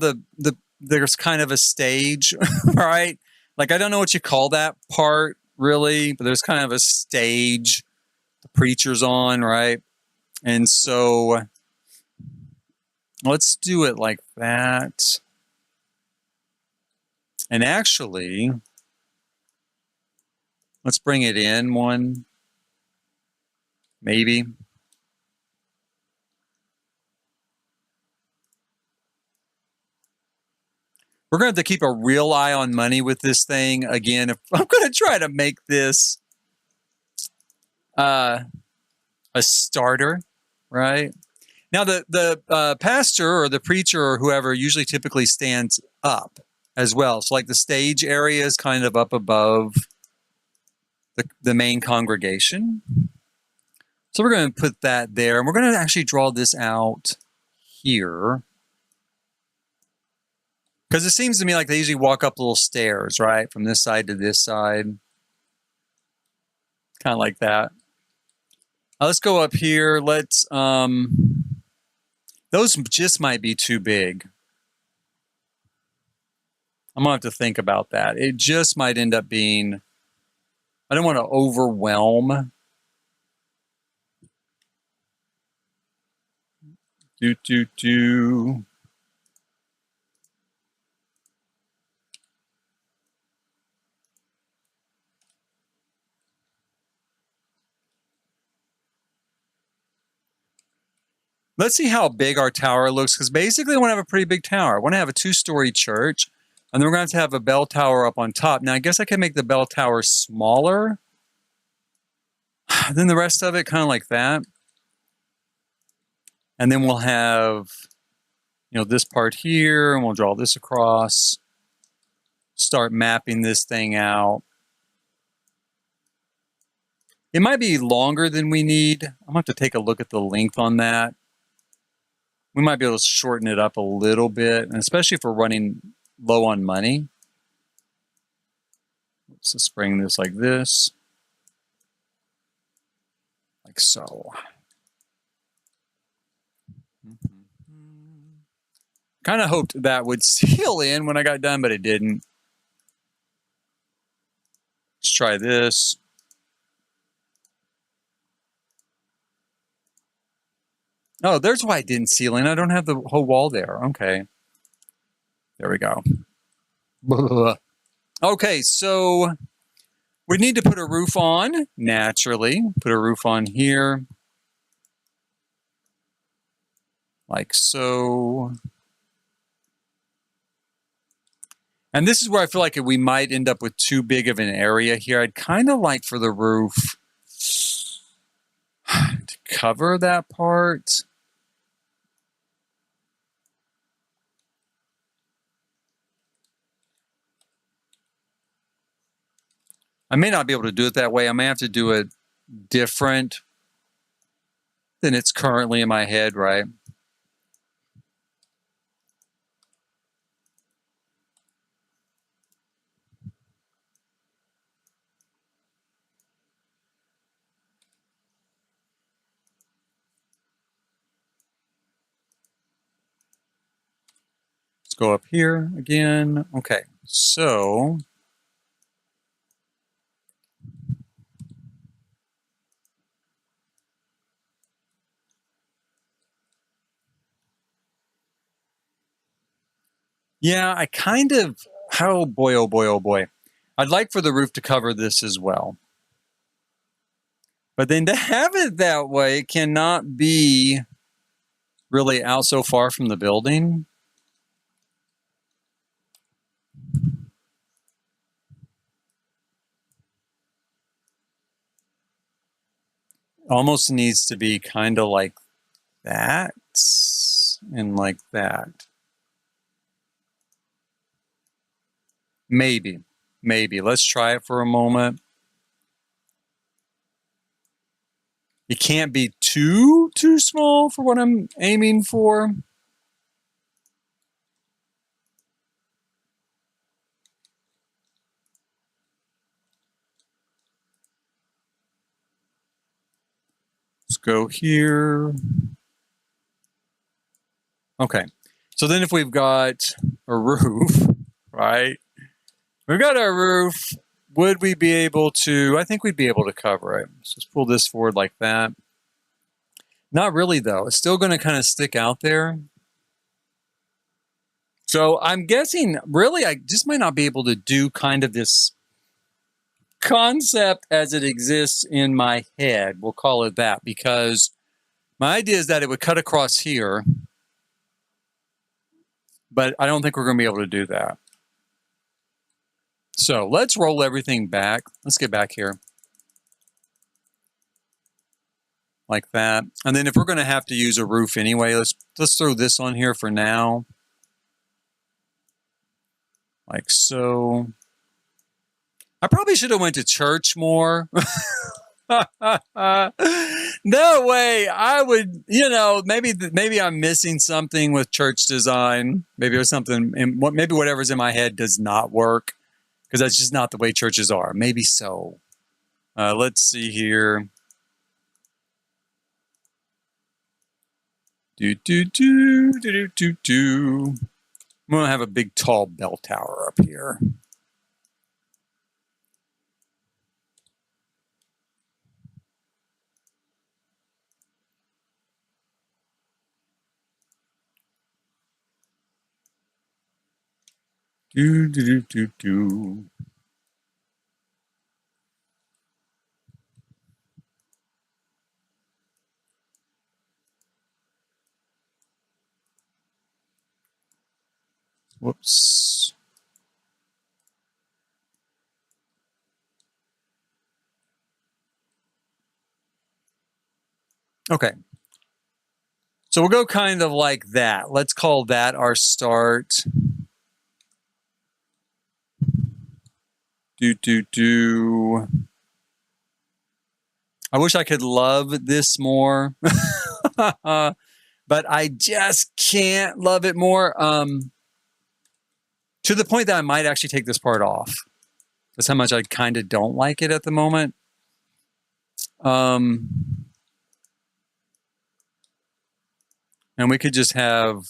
there's kind of a stage, right? Like, I don't know what you call that part really, but there's kind of a stage the preacher's on, right? And so let's do it like that. And actually, let's bring it in one, maybe. We're going to have to keep a real eye on money with this thing. Again, if I'm going to try to make this a starter, right? Now, the pastor or the preacher or whoever usually typically stands up as well. So like the stage area is kind of up above the main congregation. So we're going to put that there. And we're going to actually draw this out here. Because it seems to me like they usually walk up little stairs, right? From this side to this side. Kind of like that. Let's go up here. Let's, those just might be too big. I'm going to have to think about that. It just might end up being, I don't want to overwhelm. Let's see how big our tower looks, because basically I want to have a pretty big tower. I want to have a 2-story church, and then we're going to have a bell tower up on top. Now, I guess I can make the bell tower smaller than the rest of it, kind of like that. And then we'll have, you know, this part here, and we'll draw this across. Start mapping this thing out. It might be longer than we need. I'm going to have to take a look at the length on that. We might be able to shorten it up a little bit, and especially if we're running low on money. Let's just bring this like this. Like so. Kind of hoped that would seal in when I got done, but it didn't. Let's try this. Oh, there's why it didn't seal in. I don't have the whole wall there. Okay. There we go. Okay, so we need to put a roof on, naturally. Put a roof on here. Like so. And this is where I feel like we might end up with too big of an area here. I'd kind of like for the roof to cover that part. I may not be able to do it that way. I may have to do it different than it's currently in my head, right? Let's go up here again. Okay, so yeah, I kind of, oh boy, oh boy, oh boy. I'd like for the roof to cover this as well. But then to have it that way cannot be really out so far from the building. Almost needs to be kind of like that and like that. Maybe. Let's try it for a moment. It can't be too small for what I'm aiming for. Let's go here. Okay. So then if we've got a roof, right? We've got our roof. Would we be able to? I think we'd be able to cover it. So let's pull this forward like that. Not really, though. It's still going to kind of stick out there. So I'm guessing, really, I just might not be able to do kind of this concept as it exists in my head. We'll call it that, because my idea is that it would cut across here, but I don't think we're going to be able to do that. So let's roll everything back. Let's get back here. Like that. And then if we're going to have to use a roof anyway, let's throw this on here for now. Like so. I probably should have went to church more. No way. I would, maybe I'm missing something with church design. Maybe there's something, maybe whatever's in my head does not work, because that's just not the way churches are. Maybe so. Let's see here. I'm going to have a big tall bell tower up here. Whoops. Okay. So we'll go kind of like that. Let's call that our start. I wish I could love this more, but I just can't love it more. To the point that I might actually take this part off. That's how much I kind of don't like it at the moment. And we could just have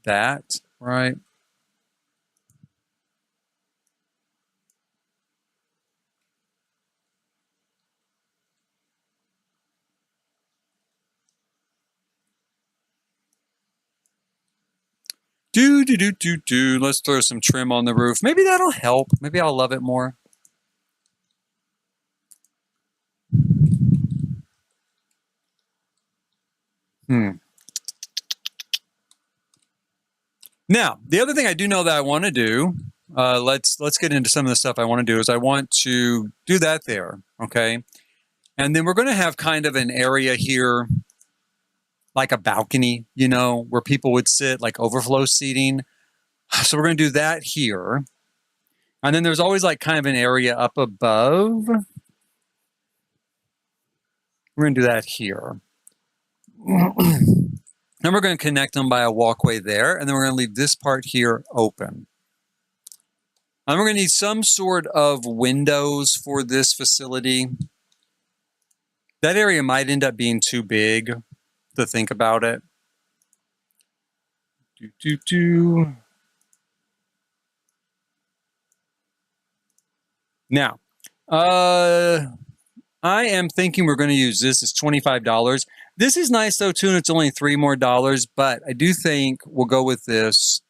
that, right? Let's throw some trim on the roof. Maybe that'll help. Maybe I'll love it more. Now, the other thing I do know that I want to do, let's get into some of the stuff I want to do, is I want to do that there, okay? And then we're going to have kind of an area here, like a balcony, where people would sit, like overflow seating. So we're going to do that here. And then there's always like kind of an area up above. We're going to do that here. And we're going to connect them by a walkway there. And then we're going to leave this part here open. And we're going to need some sort of windows for this facility. That area might end up being too big to think about it. Now, I am thinking we're going to use this. It's $25. This is nice though too, and it's only $3 more, but I do think we'll go with this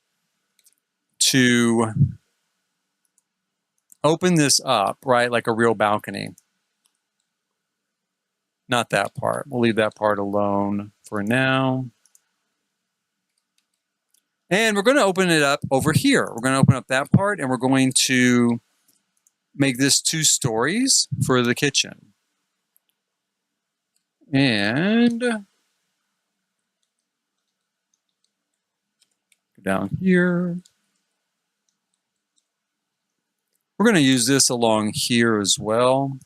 to open this up, right? Like a real balcony. Not that part. We'll leave that part alone for now. And we're going to open it up over here. We're going to open up that part, and we're going to make this 2 stories for the kitchen. And go down here. We're going to use this along here as well.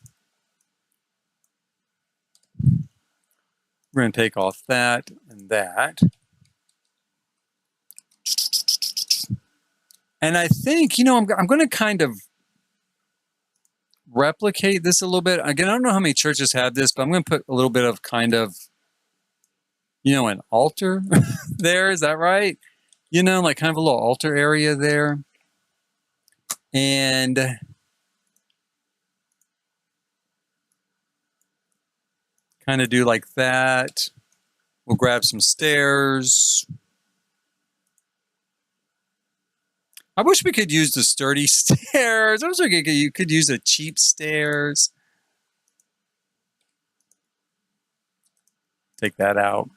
We're going to take off that and that. And I think, you know, I'm going to kind of replicate this a little bit. Again, I don't know how many churches have this, but I'm going to put a little bit of kind of, you know, an altar there. Is that right? You know, like kind of a little altar area there. And kind of do like that. We'll grab some stairs. I wish we could use the sturdy stairs. I wish you could use the cheap stairs. Take that out.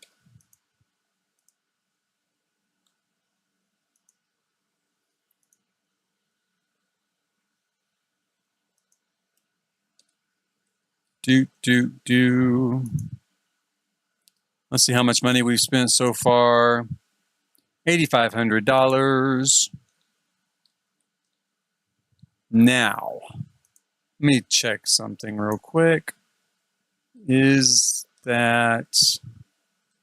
Let's see how much money we've spent so far. $8,500. Now, let me check something real quick. Is that,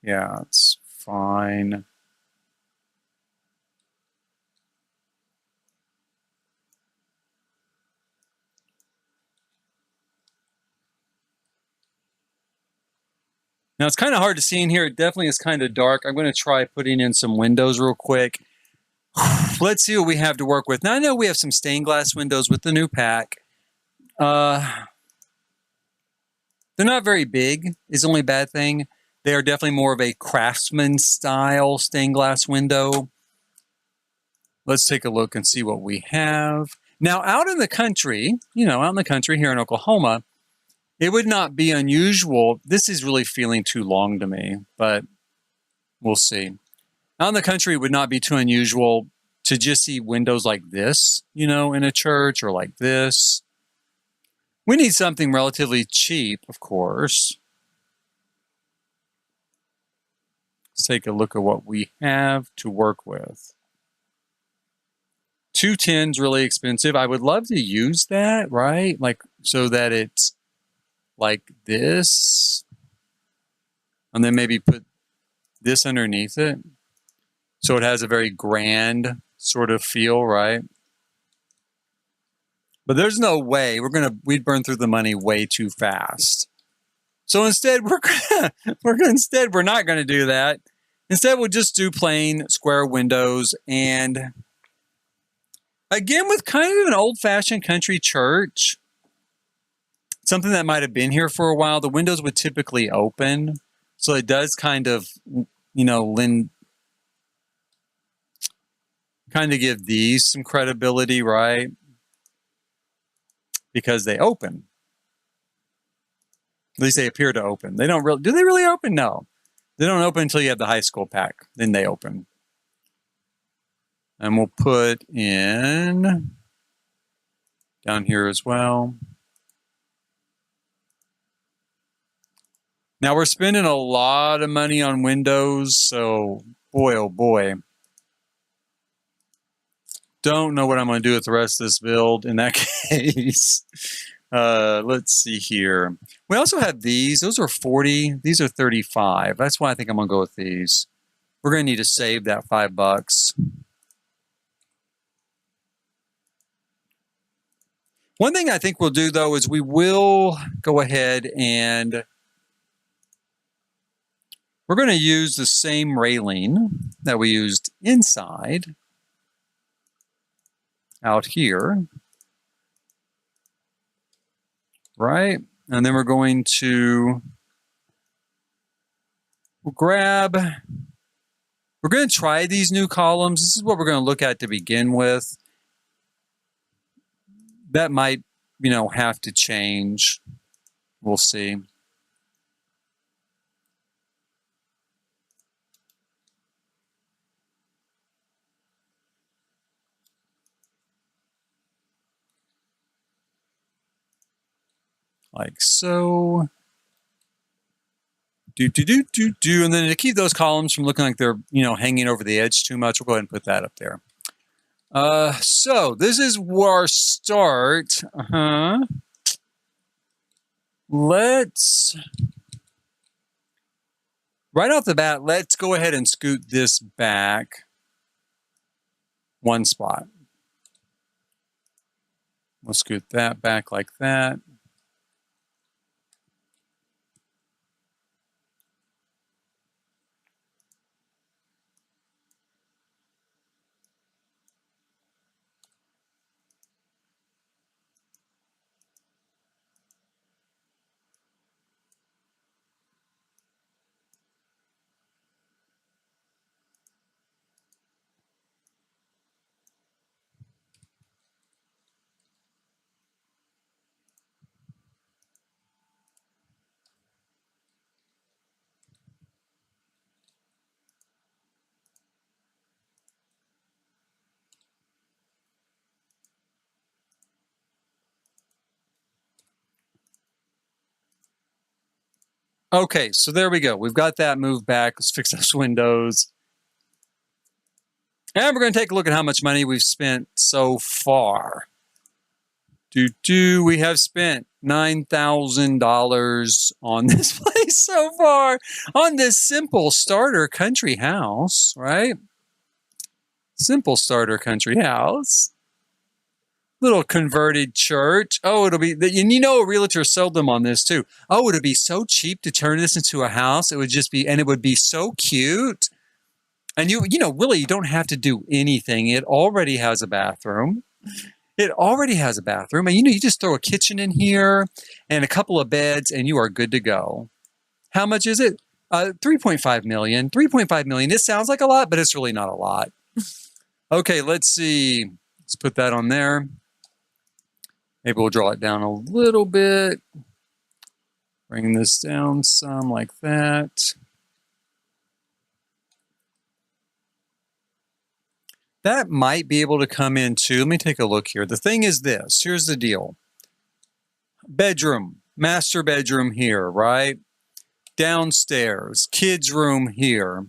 yeah, it's fine. Now it's kind of hard to see in here. It definitely is kind of dark. I'm going to try putting in some windows real quick. Let's see what we have to work with. Now I know we have some stained glass windows with the new pack. They're not very big, is the only bad thing. They are definitely more of a craftsman style stained glass window. Let's take a look and see what we have. Now out in the country, you know, out in the country here in Oklahoma, it would not be unusual. This is really feeling too long to me, but we'll see. Out in the country, it would not be too unusual to just see windows like this, you know, in a church or like this. We need something relatively cheap, of course. Let's take a look at what we have to work with. 210 is really expensive. I would love to use that, right? Like, so that it's like this. And then maybe put this underneath it. So it has a very grand sort of feel, right? But there's no way we'd burn through the money way too fast. So instead, we're not going to do that. Instead, we'll just do plain square windows. And again, with kind of an old-fashioned country church, something that might have been here for a while, the windows would typically open. So it does kind of, you know, kind of give these some credibility, right? Because they open. At least they appear to open. They don't really, do they really open? No. They don't open until you have the high school pack. Then they open. And we'll put in down here as well. Now we're spending a lot of money on windows, so boy, oh boy. Don't know what I'm going to do with the rest of this build in that case. Let's see here. We also have these. Those are 40. These are 35. That's why I think I'm going to go with these. We're going to need to save that $5. One thing I think we'll do, though, is we will go ahead and we're going to use the same railing that we used inside out here, right? And then we're going to we're going to try these new columns. This is what we're going to look at to begin with. That might, you know, have to change. We'll see. Like so. And then to keep those columns from looking like they're, you know, hanging over the edge too much, we'll go ahead and put that up there. So this is our start. Let's Right off the bat, let's go ahead and scoot this back one spot. We'll scoot that back like that. Okay, so there we go. We've got that moved back. Let's fix those windows. And we're going to take a look at how much money we've spent so far. We have spent $9,000 on this place so far, on this simple starter country house, right? Simple starter country house. Little converted church. Oh, it'll be, and you know, a realtor sold them on this too. Oh, it'll be so cheap to turn this into a house. It would just be, and it would be so cute. And you know, really, you don't have to do anything. It already has a bathroom. It already has a bathroom. And you know, you just throw a kitchen in here and a couple of beds and you are good to go. How much is it? 3.5 million. 3.5 million. It sounds like a lot, but it's really not a lot. Okay, let's see. Let's put that on there. Maybe we'll draw it down a little bit. Bring this down some like that. That might be able to come in too. Let me take a look here. The thing is this. Here's the deal. Bedroom. Master bedroom here, right? Downstairs. Kids' room here.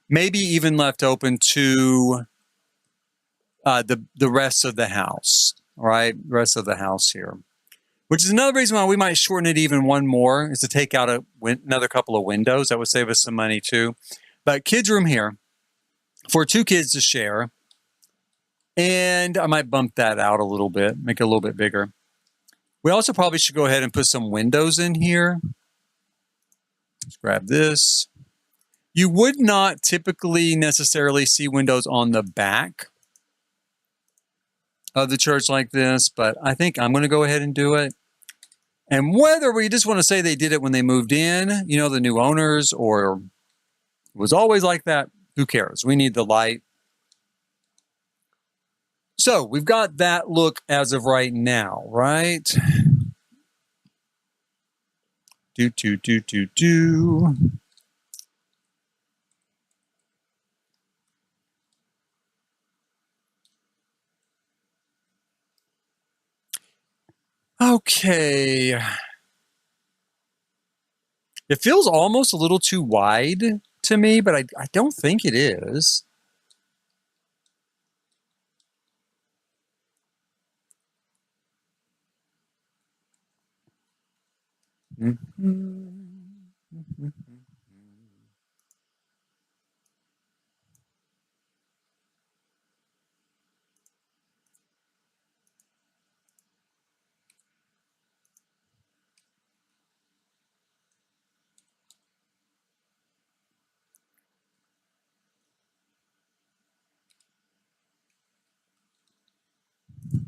Maybe even left open to the rest of the house. Right? Rest of the house here. Which is another reason why we might shorten it even one more, is to take out another couple of windows. That would save us some money too. But kids' room here for 2 kids to share. And I might bump that out a little bit, make it a little bit bigger. We also probably should go ahead and put some windows in here. Let's grab this. You would not typically necessarily see windows on the back of the church like this, but I think I'm going to go ahead and do it. And whether we just want to say they did it when they moved in, you know, the new owners, or it was always like that, who cares? We need the light. So we've got that look as of right now, right? Okay. It feels almost a little too wide to me, but I don't think it is.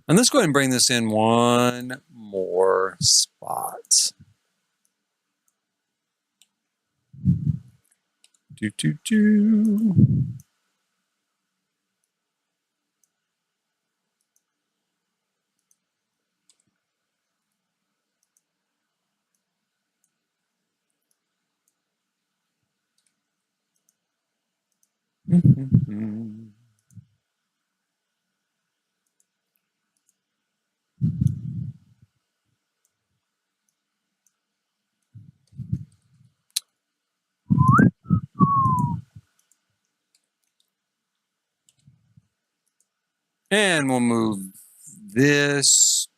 And let's go ahead and bring this in one more spot. And we'll move this,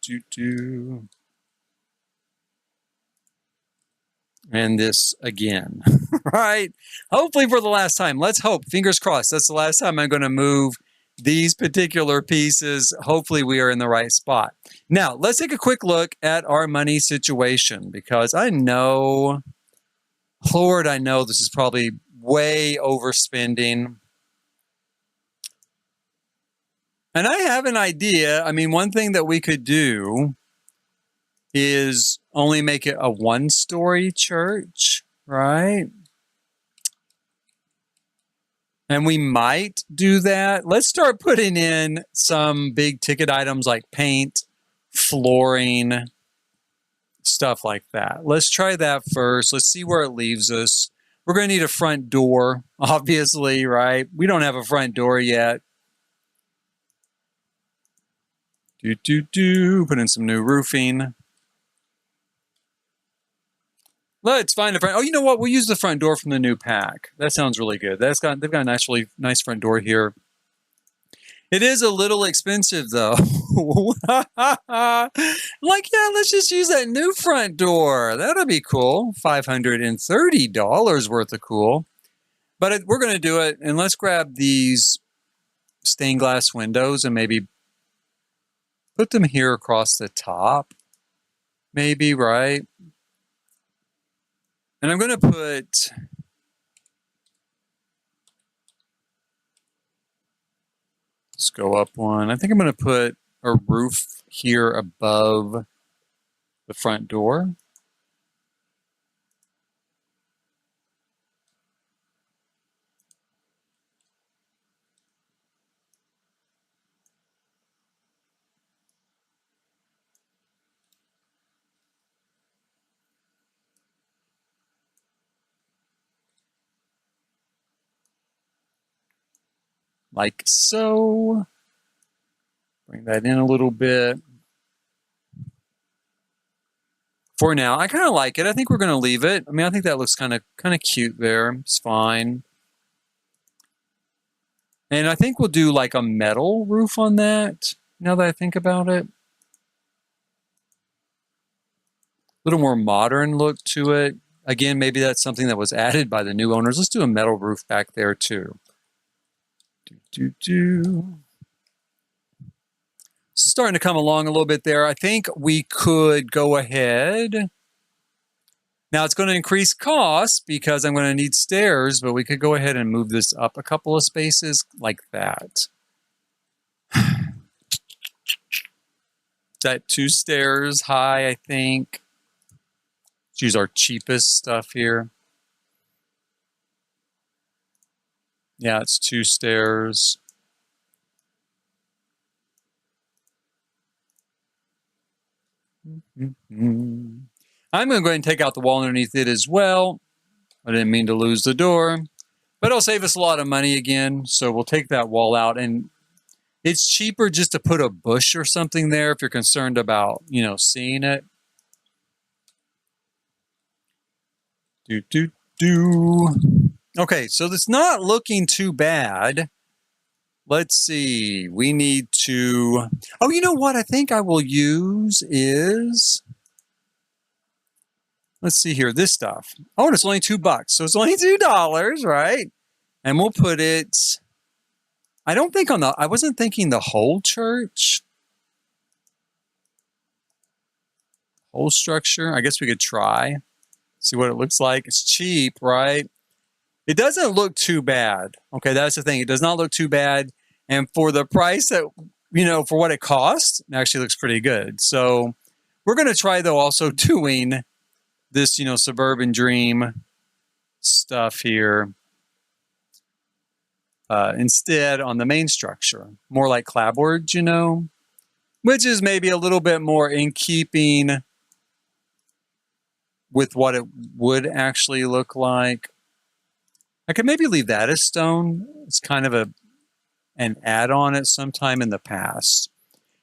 and this again. right? Hopefully for the last time. Let's hope. Fingers crossed. That's the last time I'm going to move these particular pieces. Hopefully we are in the right spot. Now, let's take a quick look at our money situation because I know, Lord, I know this is probably way overspending. And I have an idea. I mean, one thing that we could do is only make it a one-story church, right? And we might do that. Let's start putting in some big ticket items like paint, flooring, stuff like that. Let's try that first. Let's see where it leaves us. We're going to need a front door, obviously, right? We don't have a front door yet. Put in some new roofing. Let's find a front. Oh, you know what? We'll use the front door from the new pack. That sounds really good. They've got a really nice front door here. It is a little expensive though. Like, yeah, let's just use that new front door. That'll be cool. $530 worth of cool. But we're going to do it, and let's grab these stained glass windows and maybe put them here across the top. Maybe, right? And I'm going to put let's go up one. I think I'm going to put a roof here above the front door. Like so. Bring that in a little bit. For now, I kind of like it. I think we're going to leave it. I mean, I think that looks kind of cute there. It's fine. And I think we'll do like a metal roof on that, now that I think about it. A little more modern look to it. Again, maybe that's something that was added by the new owners. Let's do a metal roof back there too. Starting to come along a little bit there. I think we could go ahead. Now it's going to increase costs because I'm going to need stairs, but we could go ahead and move this up a couple of spaces like that. That 2 stairs high, I think. Let's use our cheapest stuff here. Yeah, it's 2 stairs. I'm going to go ahead and take out the wall underneath it as well. I didn't mean to lose the door, but it'll save us a lot of money again. So we'll take that wall out, and it's cheaper just to put a bush or something there if you're concerned about, you know, seeing it. Okay, so it's not looking too bad. Let's see. We need to... Oh, you know what I think I will use is... Let's see here. This stuff. Oh, and it's only $2. So it's only $2, right? And we'll put it... I don't think on the... I wasn't thinking the whole church. Whole structure. I guess we could try. See what it looks like. It's cheap, right? It doesn't look too bad. Okay, that's the thing. It does not look too bad. And for the price that, you know, for what it costs, it actually looks pretty good. So we're going to try, though, also doing this, you know, suburban dream stuff here instead on the main structure. More like clapboards, you know, which is maybe a little bit more in keeping with what it would actually look like. I could maybe leave that as stone. It's kind of an add-on at some time in the past.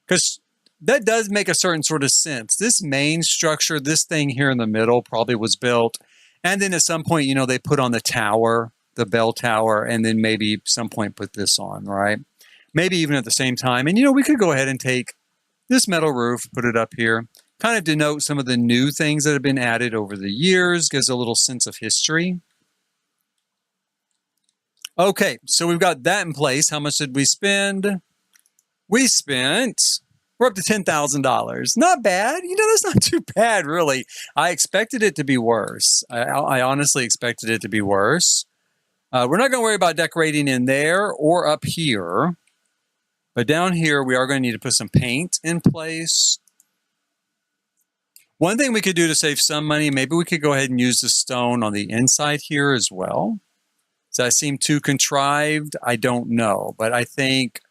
Because that does make a certain sort of sense. This main structure, this thing here in the middle probably was built. And then at some point, you know, they put on the tower, the bell tower, and then maybe some point put this on, right? Maybe even at the same time. And, you know, we could go ahead and take this metal roof, put it up here, kind of denote some of the new things that have been added over the years, gives a little sense of history. Okay, so we've got that in place. How much did we spend? We're up to $10,000. Not bad. That's not too bad, really. I expected it to be worse. I honestly expected it to be worse. We're not going to worry about decorating in there or up here. But down here, we are going to need to put some paint in place. One thing we could do to save some money, maybe we could go ahead and use the stone on the inside here as well. Does that seem too contrived? I don't know, but I think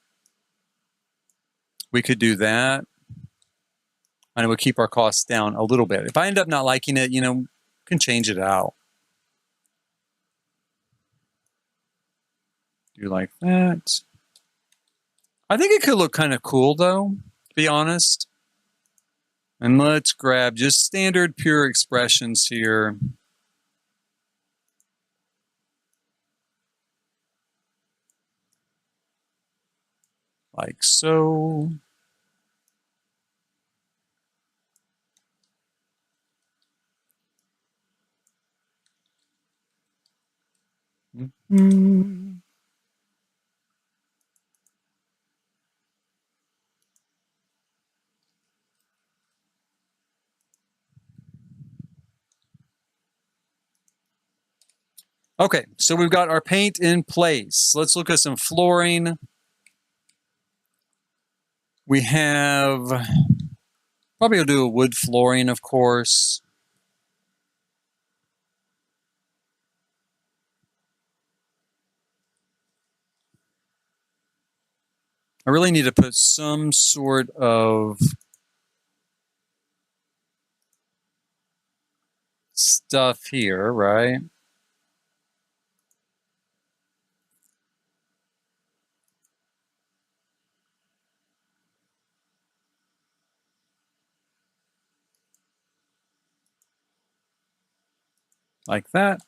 we could do that. And it would keep our costs down a little bit. If I end up not liking it, can change it out. Do like that. I think it could look kind of cool, though, to be honest. And let's grab just standard pure expressions here. Like so. Mm-hmm. Okay, so we've got our paint in place. Let's look at some flooring. We have, probably will do a wood flooring, of course. I really need to put some sort of stuff here, right? Like that.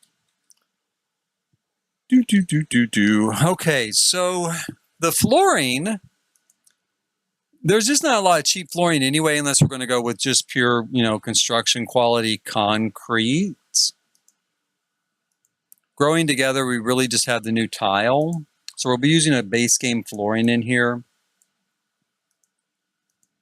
Okay, so the flooring, there's just not a lot of cheap flooring anyway, unless we're going to go with just pure, construction quality concrete. Growing together, we really just have the new tile. So we'll be using a base game flooring in here.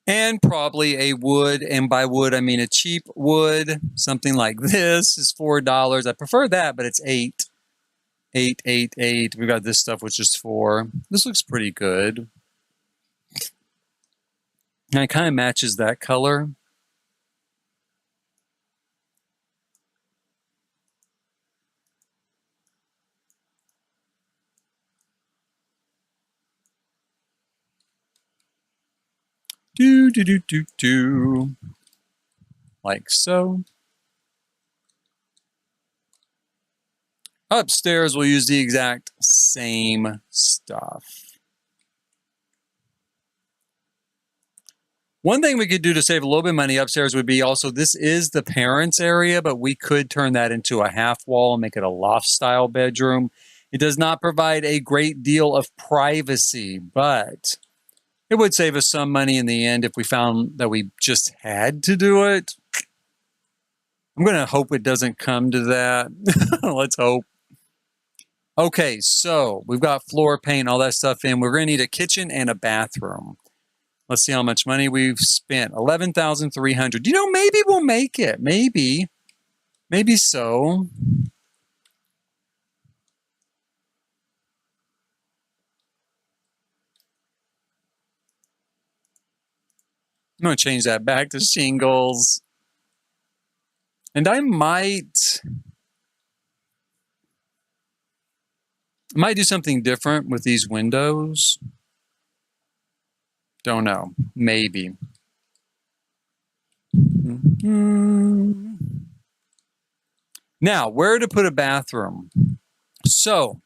And probably a wood, and by wood, I mean a cheap wood. Something like this is $4. I prefer that, but it's $8. $8. We've got this stuff, which is $4. This looks pretty good. And it kind of matches that color. Like so. Upstairs, we'll use the exact same stuff. One thing we could do to save a little bit of money upstairs would be also, this is the parents' area, but we could turn that into a half wall and make it a loft-style bedroom. It does not provide a great deal of privacy, but it would save us some money in the end if we found that we just had to do it. I'm going to hope it doesn't come to that. Let's hope. Okay, so we've got floor paint, all that stuff in. We're going to need a kitchen and a bathroom. Let's see how much money we've spent. $11,300. Maybe we'll make it. Maybe so. I'm going to change that back to shingles. And I might do something different with these windows. Don't know. Maybe. Mm-hmm. Now, where to put a bathroom? So,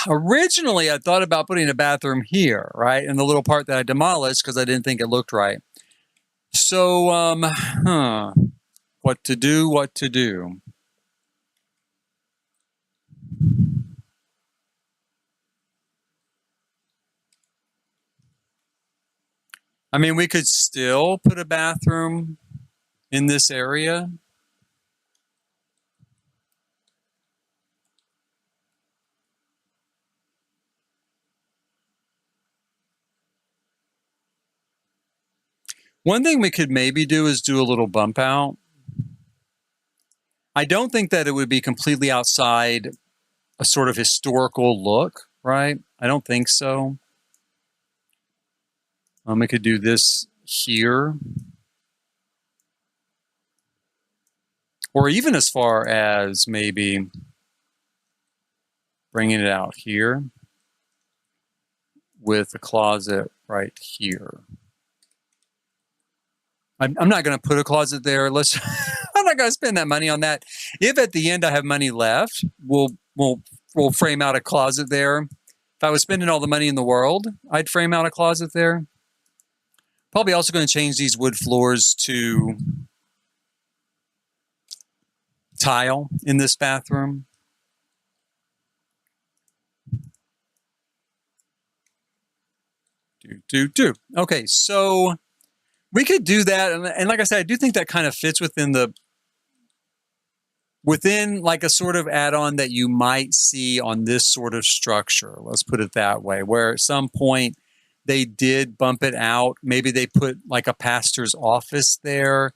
originally I thought about putting a bathroom here, right? In the little part that I demolished because I didn't think it looked right. So, what to do? I mean, we could still put a bathroom in this area. One thing we could maybe do is do a little bump out. I don't think that it would be completely outside a sort of historical look, right? I don't think so. We could do this here. Or even as far as maybe bringing it out here with a closet right here. I'm not going to put a closet there. I'm not going to spend that money on that. If at the end I have money left, we'll frame out a closet there. If I was spending all the money in the world, I'd frame out a closet there. Probably also going to change these wood floors to tile in this bathroom. Okay, so we could do that, and like I said, I do think that kind of fits within like a sort of add-on that you might see on this sort of structure. Let's put it that way, where at some point they did bump it out. Maybe they put like a pastor's office there.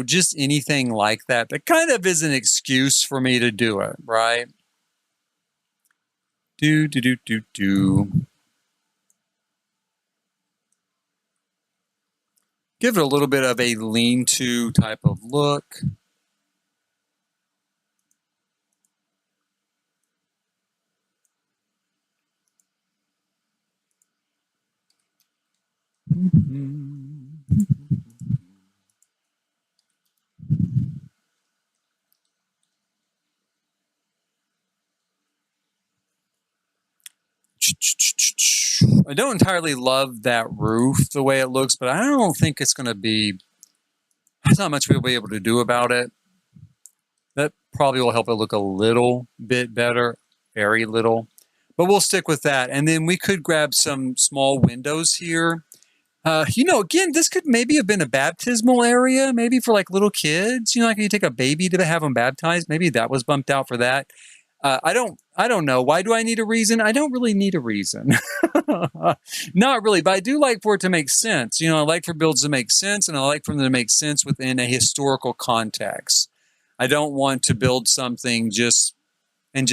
Just anything like that. That kind of is an excuse for me to do it, right? Do. Give it a little bit of a lean-to type of look. I don't entirely love that roof the way it looks, but I don't think it's going to be, there's not much we'll be able to do about it. That probably will help it look a little bit better, very little, but we'll stick with that. And then we could grab some small windows here. Again, this could maybe have been a baptismal area, maybe for like little kids, like you take a baby to have them baptized. Maybe that was bumped out for that. I don't know. Why do I need a reason? I don't really need a reason. Not really, but I do like for it to make sense. I like for builds to make sense, and I like for them to make sense within a historical context. I don't want to build something just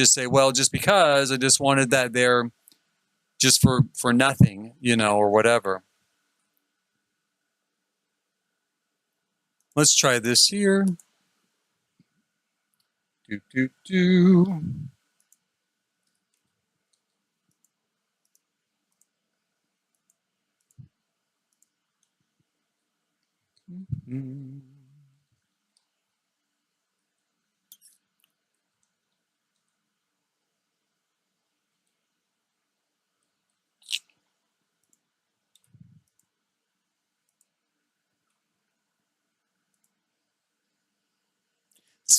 say, well, just because I just wanted that there just for nothing, or whatever. Let's try this here.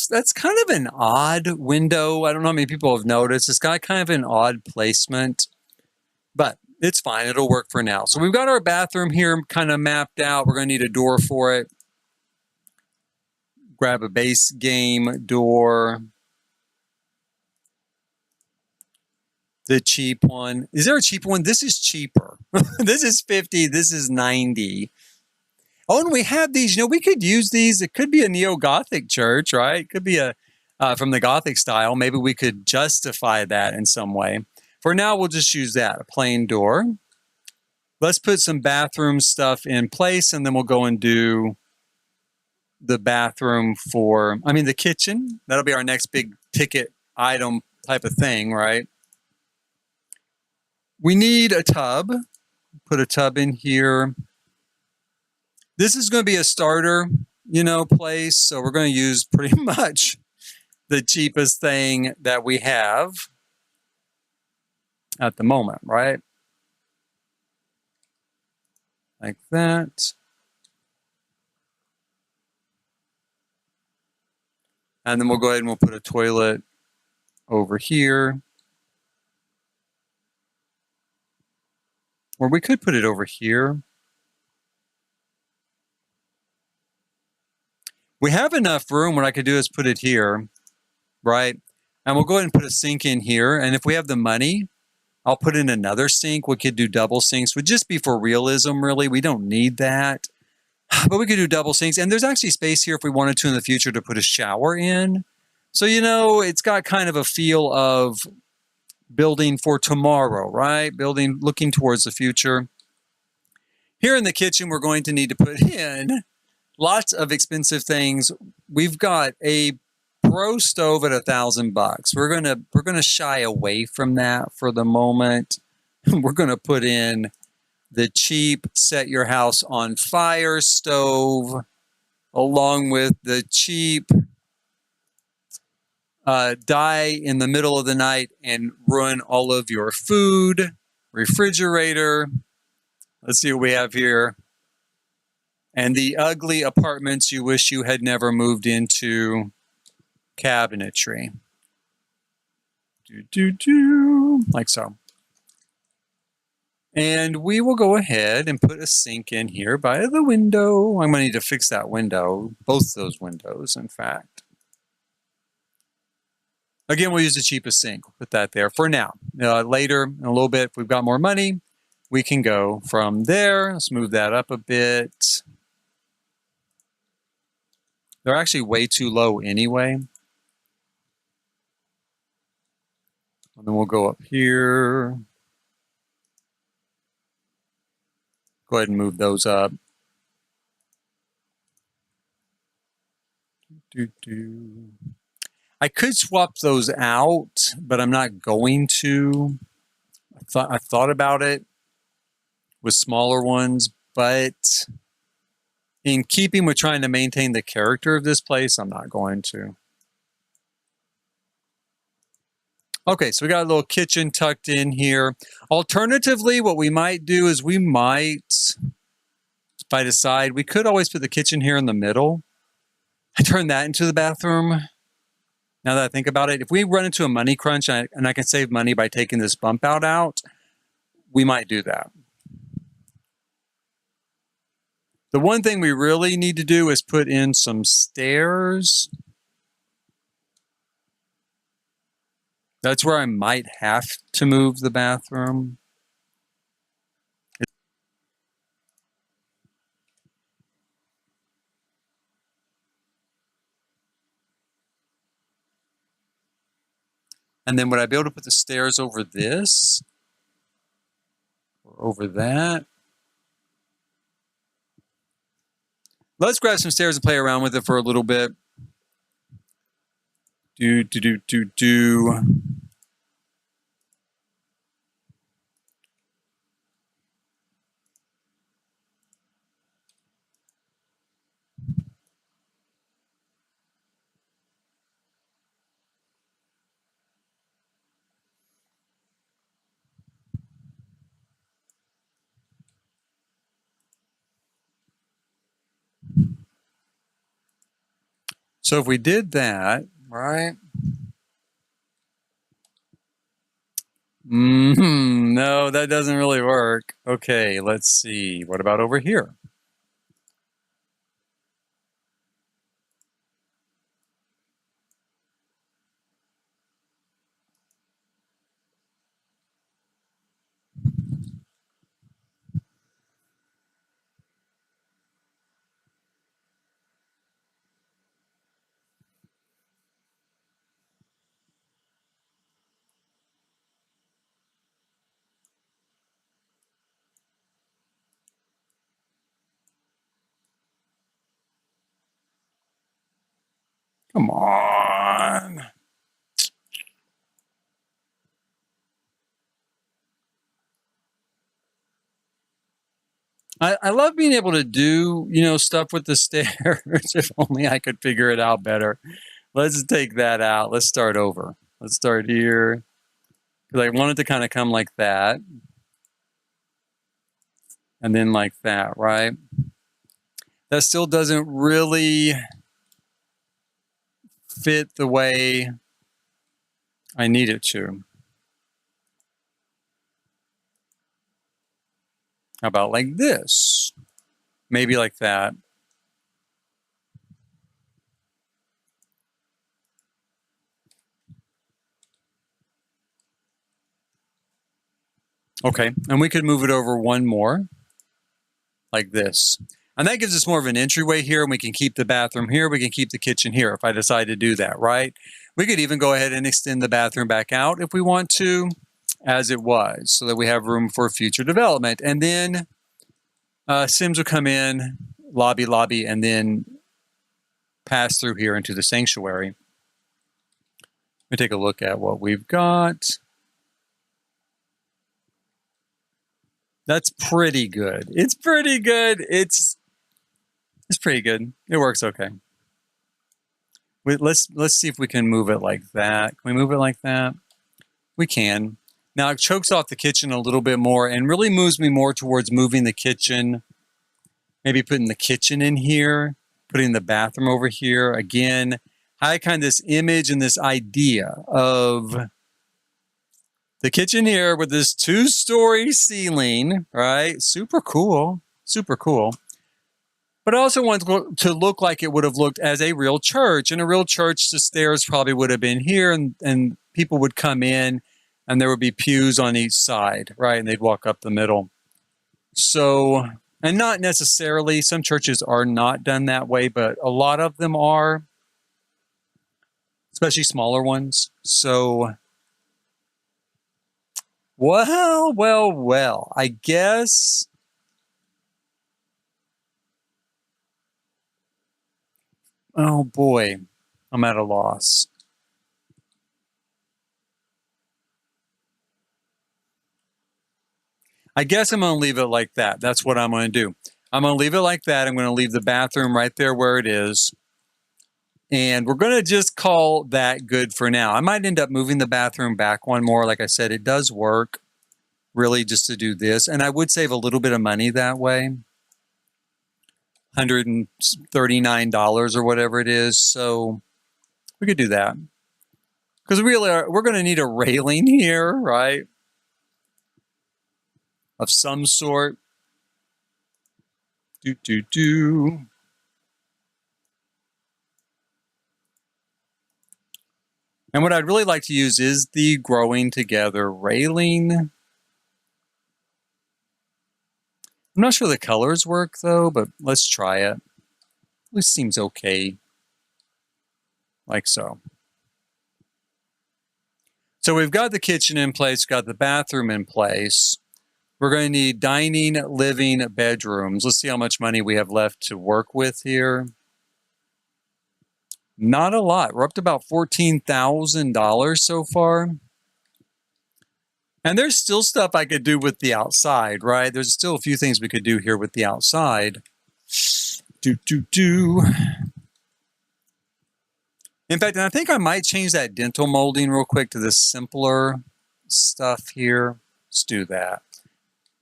That's kind of an odd window. I don't know how many people have noticed. It's got kind of an odd placement, but it's fine. It'll work for now. So we've got our bathroom here kind of mapped out. We're going to need a door for it. Grab a base game door. The cheap one. Is there a cheap one? This is cheaper. This is 50. This is 90. Oh, and we have these, we could use these. It could be a neo-Gothic church, right? It could be from the Gothic style. Maybe we could justify that in some way. For now, we'll just use that, a plain door. Let's put some bathroom stuff in place, and then we'll go and do the bathroom the kitchen. That'll be our next big ticket item type of thing, right? We need a tub. Put a tub in here. This is going to be a starter, place. So we're going to use pretty much the cheapest thing that we have at the moment, right? Like that. And then we'll go ahead and we'll put a toilet over here. Or we could put it over here. We have enough room. What I could do is put it here, right? And we'll go ahead and put a sink in here. And if we have the money, I'll put in another sink. We could do double sinks. Would just be for realism, really. We don't need that. But we could do double sinks. And there's actually space here if we wanted to in the future to put a shower in. So, it's got kind of a feel of building for tomorrow, right? Looking towards the future. Here in the kitchen, we're going to need to put in lots of expensive things. We've got a pro stove at $1,000. We're gonna shy away from that for the moment. We're gonna put in the cheap set your house on fire stove, along with the cheap die in the middle of the night and ruin all of your food refrigerator. Let's see what we have here. And the ugly apartments you wish you had never moved into cabinetry. Like so. And we will go ahead and put a sink in here by the window. I'm going to need to fix that window, both those windows, in fact. Again, we'll use the cheapest sink. We'll put that there for now. Later, in a little bit, if we've got more money, we can go from there. Let's move that up a bit. They're actually way too low anyway. And then we'll go up here. Go ahead and move those up. I could swap those out, but I'm not going to. I thought about it with smaller ones, but in keeping with trying to maintain the character of this place, I'm not going to. Okay, so we got a little kitchen tucked in here. Alternatively, what we might do is if I decide, we could always put the kitchen here in the middle. I turn that into the bathroom. Now that I think about it, if we run into a money crunch and I can save money by taking this bump out, we might do that. The one thing we really need to do is put in some stairs. That's where I might have to move the bathroom. And then would I be able to put the stairs over this? Or over that? Let's grab some stairs and play around with it for a little bit. So if we did that, right? No, that doesn't really work. Okay, let's see. What about over here? Come on. I love being able to do, stuff with the stairs. If only I could figure it out better. Let's take that out. Let's start over. Let's start here. Because I want it to kind of come like that. And then like that, right? That still doesn't really fit the way I need it to. How about like this? Maybe like that. Okay, and we could move it over one more, like this. And that gives us more of an entryway here, and we can keep the bathroom here, we can keep the kitchen here if I decide to do that, right? We could even go ahead and extend the bathroom back out if we want to, as it was, so that we have room for future development. And then Sims will come in, lobby, and then pass through here into the sanctuary. Let me take a look at what we've got. That's pretty good. It's pretty good. It's pretty good. It works okay. Let's see if we can move it like that. Can we move it like that? We can. Now it chokes off the kitchen a little bit more and really moves me more towards moving the kitchen. Maybe putting the kitchen in here, putting the bathroom over here. Again, I kind of this image and this idea of the kitchen here with this 2-story ceiling, right? Super cool. Super cool. But I also want to look like it would have looked as a real church. In a real church, the stairs probably would have been here, and people would come in, and there would be pews on each side, right? And they'd walk up the middle. So, and not necessarily, some churches are not done that way, but a lot of them are, especially smaller ones. So, well, I guess... Oh boy, I'm at a loss. I guess I'm going to leave it like that. That's what I'm going to do. I'm going to leave it like that. I'm going to leave the bathroom right there where it is. And we're going to just call that good for now. I might end up moving the bathroom back one more. Like I said, it does work really just to do this. And I would save a little bit of money that way. $139 or whatever it is. So we could do that. Because we're going to need a railing here, right? Of some sort. And what I'd really like to use is the growing together railing. I'm not sure the colors work though, but let's try it. At least seems okay. Like so. So we've got the kitchen in place, got the bathroom in place. We're going to need dining, living, bedrooms. Let's see how much money we have left to work with here. Not a lot. We're up to about $14,000 so far. And there's still stuff I could do with the outside, right? There's still a few things we could do here with the outside. In fact, I think I might change that dental molding real quick to this simpler stuff here. Let's do that.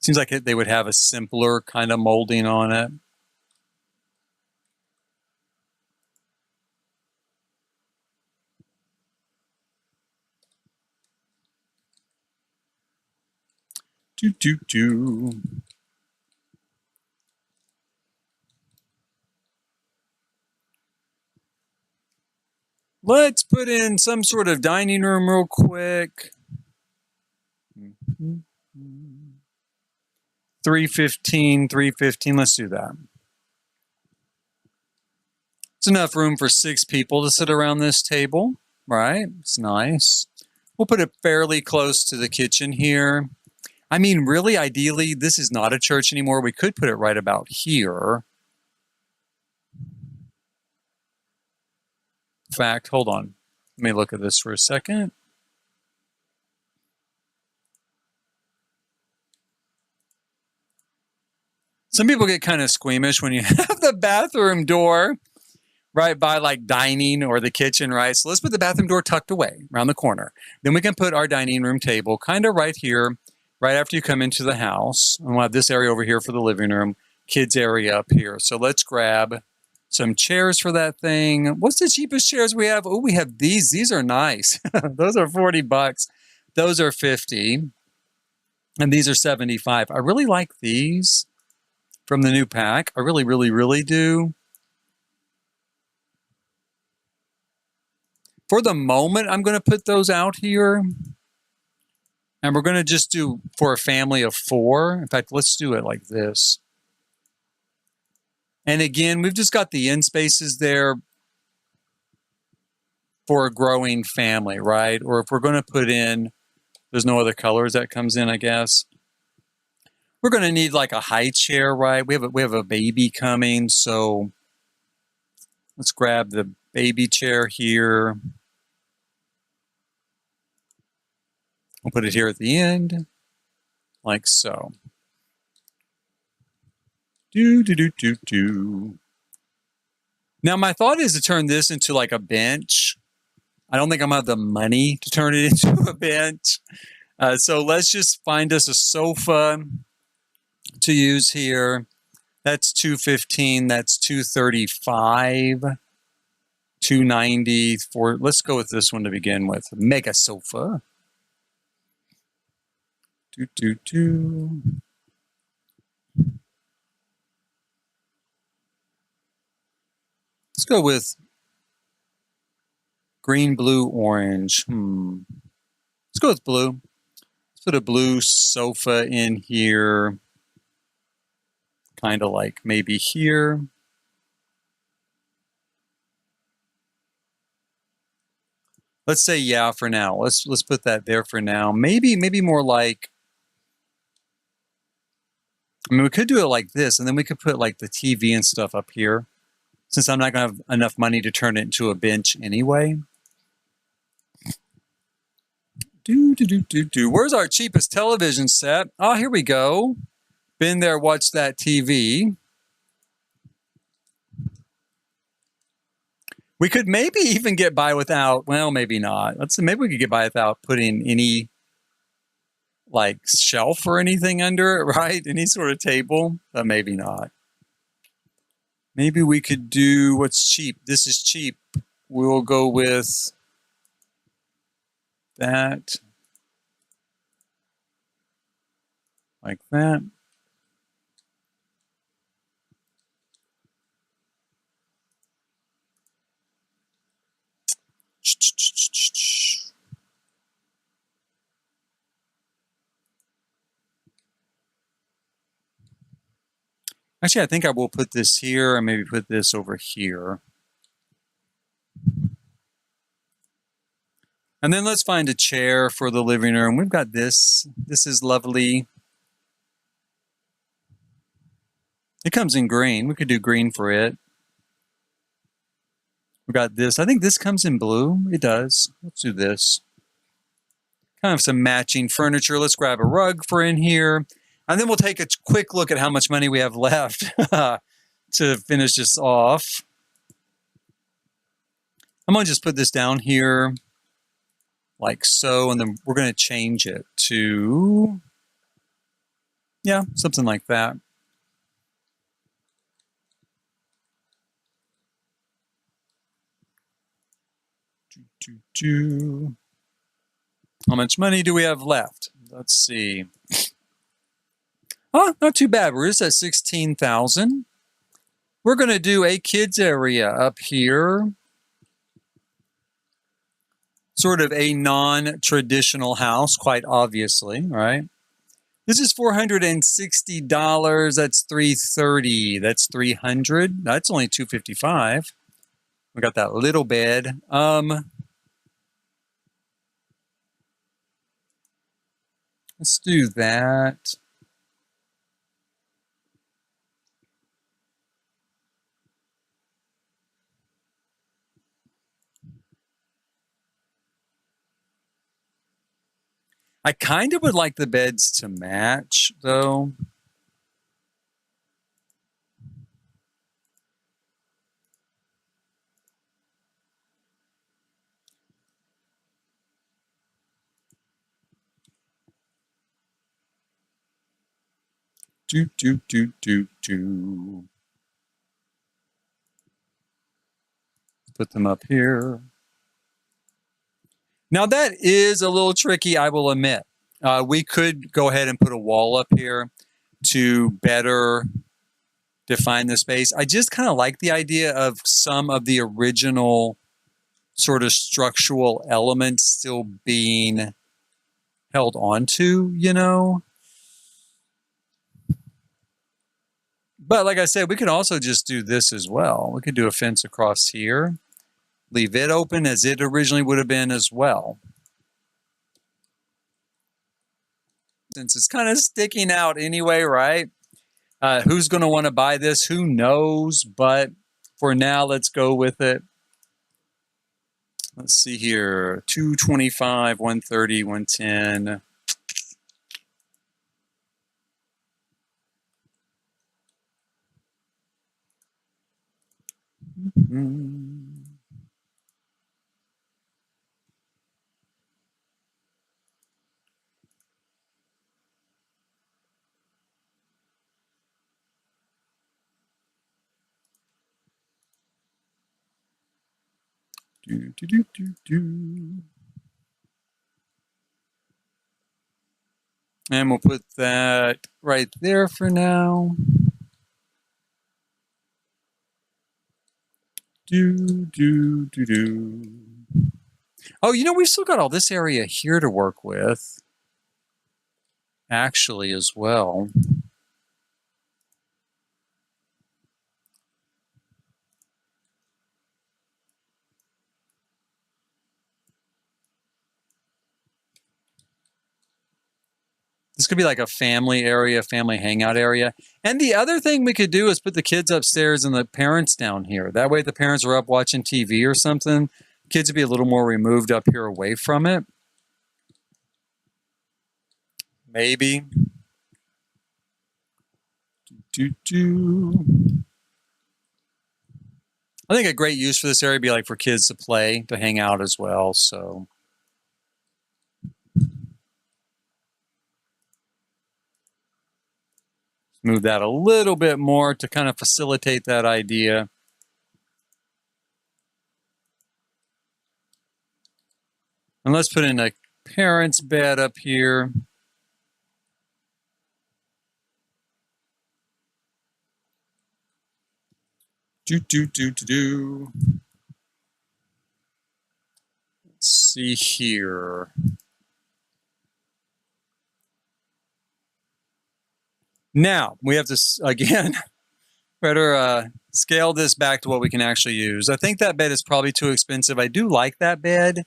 Seems like they would have a simpler kind of molding on it. Let's put in some sort of dining room real quick. 315, 315. Let's do that. It's enough room for 6 people to sit around this table, right? It's nice. We'll put it fairly close to the kitchen here. I mean, really, ideally, this is not a church anymore. We could put it right about here. In fact, hold on. Let me look at this for a second. Some people get kind of squeamish when you have the bathroom door right by like dining or the kitchen, right? So let's put the bathroom door tucked away around the corner. Then we can put our dining room table kind of right here, right after you come into the house. And we'll have this area over here for the living room, kids area up here. So let's grab some chairs for that thing. What's the cheapest chairs we have? Oh, we have these. These are nice. Those are $40. Those are $50. And these are $75. I really like these from the new pack. I really do. For the moment, I'm going to put those out here. And we're going to just do for a family of 4. In fact, let's do it like this. And again, we've just got the end spaces there for a growing family, right? Or if we're going to put in, there's no other colors that comes in, I guess. We're going to need like a high chair, right? We have a baby coming, so let's grab the baby chair here. We'll put it here at the end, like so. Now, my thought is to turn this into like a bench. I don't think I'm going to have the money to turn it into a bench. So let's just find us a sofa to use here. That's $215. That's $235. $290 for. Let's go with this one to begin with. Mega sofa. Let's go with green, blue, orange. Let's go with blue. Let's put a blue sofa in here. Kind of like maybe here. Let's say yeah for now. Let's put that there for now. Maybe more like, I mean, we could do it like this, and then we could put like the TV and stuff up here, since I'm not going to have enough money to turn it into a bench anyway. Where's our cheapest television set? Oh, here we go. Been there, watched that TV. We could maybe even get by without, well, maybe not. Let's see, maybe we could get by without putting any like shelf or anything under it, right? Any sort of table, but maybe not. Maybe we could do what's cheap. This is cheap. We'll go with that. Like that. Actually, I think I will put this here and maybe put this over here. And then let's find a chair for the living room. We've got this. This is lovely. It comes in green. We could do green for it. We got this. I think this comes in blue. It does. Let's do this. Kind of some matching furniture. Let's grab a rug for in here. And then we'll take a quick look at how much money we have left to finish this off. I'm going to just put this down here like so, and then we're going to change it to, yeah, something like that. How much money do we have left? Let's see. Oh, not too bad. We're just at 16,000. We're going to do a kids area up here. Sort of a non-traditional house, quite obviously, right? This is $460. That's $330. That's $300. That's only $255. We got that little bed. Let's do that. I kind of would like the beds to match, though. Put them up here. Now that is a little tricky, I will admit. We could go ahead and put a wall up here to better define the space. I just kind of like the idea of some of the original sort of structural elements still being held onto, you know. But like I said, we could also just do this as well. We could do a fence across here, leave it open as it originally would have been as well. Since it's kind of sticking out anyway, right? Who's going to want to buy this? Who knows? But for now, let's go with it. Let's see here. 225, 130, 110. Do, do, do, do, do. And we'll put that right there for now. Do, do, do, do. Oh, you know, we've still got all this area here to work with, actually, as well. This could be like a family area, family hangout area. And the other thing we could do is put the kids upstairs and the parents down here. That way, if the parents are up watching TV or something, kids would be a little more removed up here away from it. Maybe. I think a great use for this area would be like for kids to play, to hang out as well. So. Move that a little bit more to kind of facilitate that idea. And let's put in a parent's bed up here. Let's see here. Now, we have to, again, better scale this back to what we can actually use. I think that bed is probably too expensive. I do like that bed.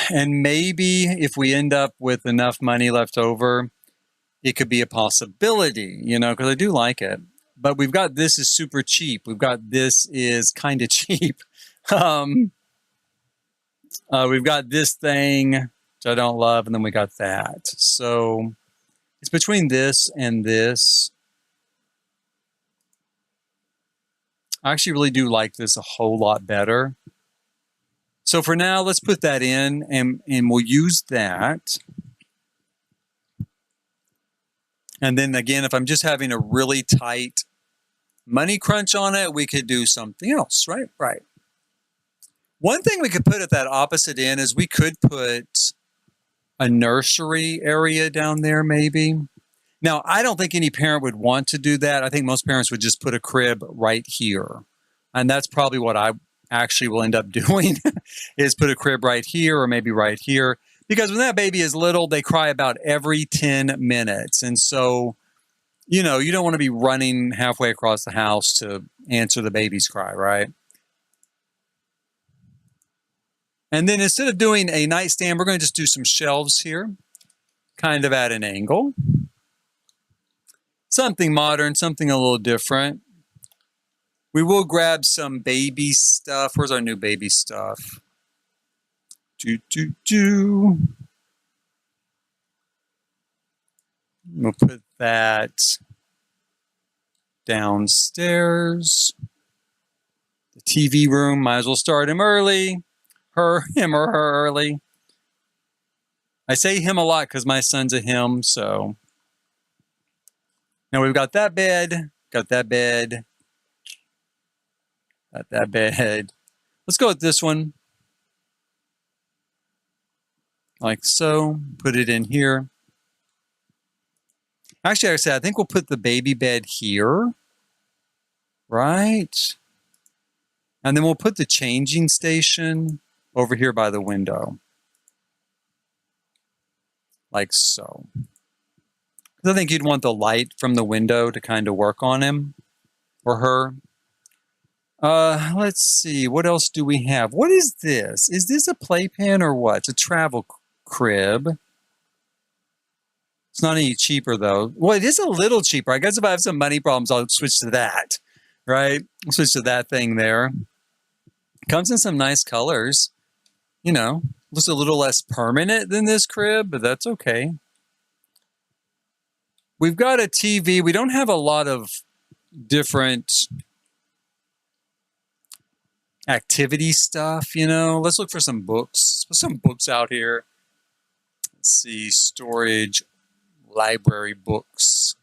And maybe if we end up with enough money left over, it could be a possibility, you know, because I do like it. But we've got this is super cheap. We've got this is kind of cheap. We've got this thing, which I don't love, and then we got that. So it's between this and this. I actually really do like this a whole lot better. So for now, let's put that in, and we'll use that. And then again, if I'm just having a really tight money crunch on it, we could do something else, right? Right. One thing we could put at that opposite end is we could put a nursery area down there, maybe. Now, I don't think any parent would want to do that. I think most parents would just put a crib right here. And that's probably what I actually will end up doing is put a crib right here or maybe right here. Because when that baby is little, they cry about every 10 minutes. And so, you know, you don't want to be running halfway across the house to answer the baby's cry, right? And then instead of doing a nightstand, we're going to just do some shelves here, kind of at an angle. Something modern, something a little different. We will grab some baby stuff. Where's our new baby stuff? We'll put that downstairs. The TV room, might as well start him early. Him or her early. I say him a lot because my son's a him, so. Now we've got that bed, got that bed, got that bed. Let's go with this one. Like so, put it in here. Actually, like I said, I think we'll put the baby bed here, right? And then we'll put the changing station over here by the window. like so. I think you'd want the light from the window to kind of work on him or her. Let's see. What else do we have? What is this? Is this a playpen or what? It's a travel crib. It's not any cheaper though. Well, it is a little cheaper. I guess if I have some money problems, I'll switch to that. Right? I'll switch to that thing there. Comes in some nice colors. You know, looks a little less permanent than this crib, but that's okay. We've got a TV. We don't have a lot of different activity stuff, you know. Let's look for some books. Put some books out here. Let's see, storage, library books.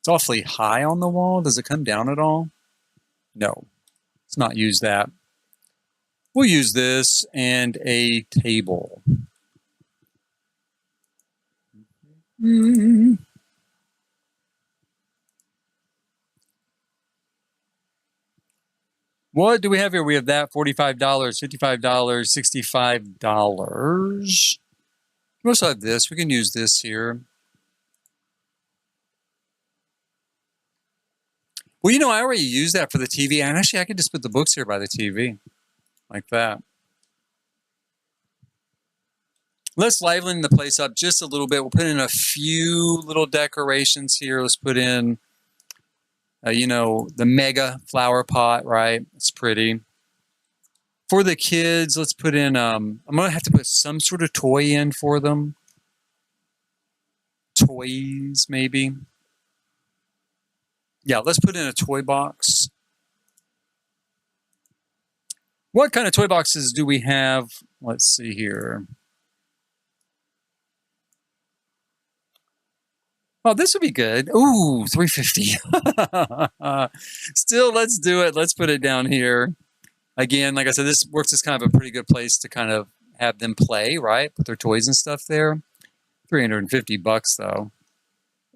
It's awfully high on the wall. Does it come down at all? No. Let's not use that. We'll use this and a table. What do we have here? We have that $45, $55, $65. We also have this. We can use this here. Well, you know, I already used that for the TV. And actually, I could just put the books here by the TV. Like that. Let's liven the place up just a little bit. We'll put in a few little decorations here. Let's put in, you know, the mega flower pot, right? It's pretty. For the kids, let's put in, I'm going to have to put some sort of toy in for them. Toys, maybe. Yeah, let's put in a toy box. What kind of toy boxes do we have? Let's see here. Oh, this would be good. Ooh, $350. Still, let's do it. Let's put it down here. Again, like I said, this works as kind of a pretty good place to kind of have them play, right? Put their toys and stuff there. $350 though.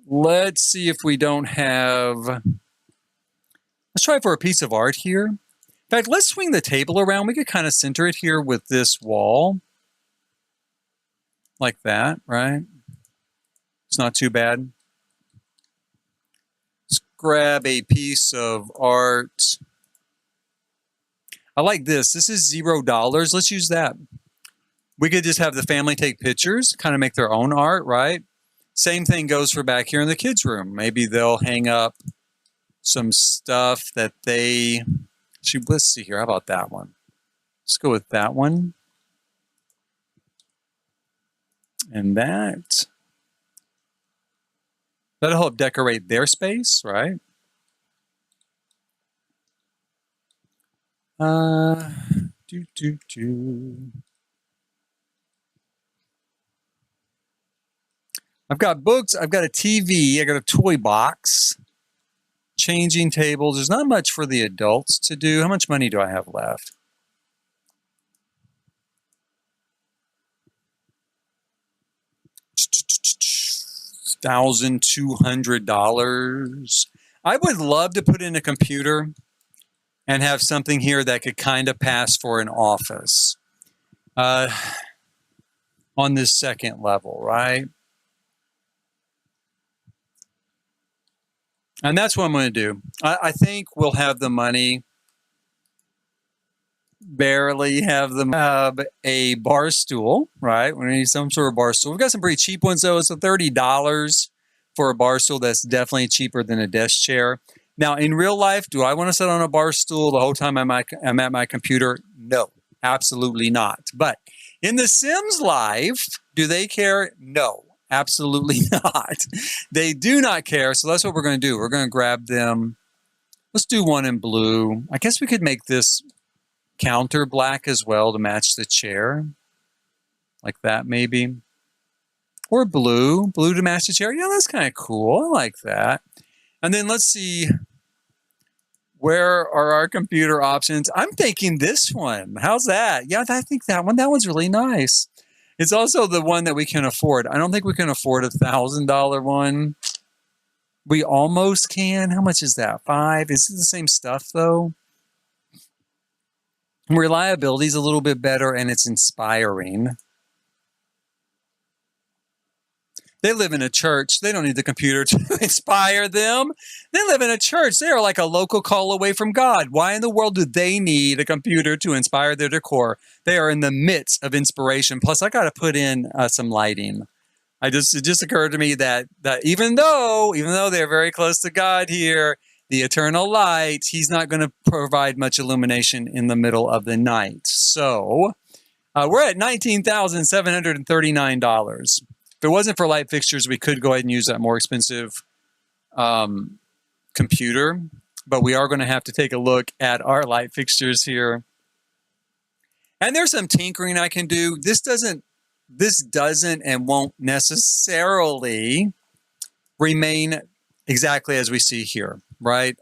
Let's see if we don't have... Let's try for a piece of art here. In fact, let's swing the table around. We could kind of center it here with this wall. Like that, right? It's not too bad. Let's grab a piece of art. I like this. This is $0. Let's use that. We could just have the family take pictures, kind of make their own art, right? Same thing goes for back here in the kids' room. Maybe they'll hang up some stuff that they... Let's see here. How about that one? Let's go with that one. And that. That'll help decorate their space, right? I've got books. I've got a TV. I got a toy box. Changing tables. There's not much for the adults to do. How much money do I have left? $1,200. I would love to put in a computer and have something here that could kind of pass for an office on this second level, right? And that's what I'm going to do. I think we'll have the money, barely have a bar stool, right? We need some sort of bar stool. We've got some pretty cheap ones, though. It's $30 for a bar stool. That's definitely cheaper than a desk chair. Now, in real life, do I want to sit on a bar stool the whole time I'm at my computer? No, absolutely not. But in The Sims life, do they care? No. Absolutely not. They do not care. So that's what we're going to do. We're going to grab them. Let's do one in blue. I guess we could make this counter black as well to match the chair. Like that, maybe. Or blue. Blue to match the chair. Yeah, that's kind of cool. I like that. And then let's see. Where are our computer options? I'm thinking this one. How's that? Yeah, I think that one. That one's really nice. It's also the one that we can afford. I don't think we can afford a $1,000 one. We almost can. How much is that? $5? Is it the same stuff, though? Reliability is a little bit better, and it's inspiring. They live in a church. They don't need the computer to inspire them. They live in a church. They are like a local call away from God. Why in the world do they need a computer to inspire their decor? They are in the midst of inspiration. Plus, I got to put in some lighting. It just occurred to me that even though they're very close to God here, the eternal light, he's not going to provide much illumination in the middle of the night. So we're at $19,739. If it wasn't for light fixtures, we could go ahead and use that more expensive computer, but we are going to have to take a look at our light fixtures here. And there's some tinkering I can do. This doesn't and won't necessarily remain exactly as we see here, right?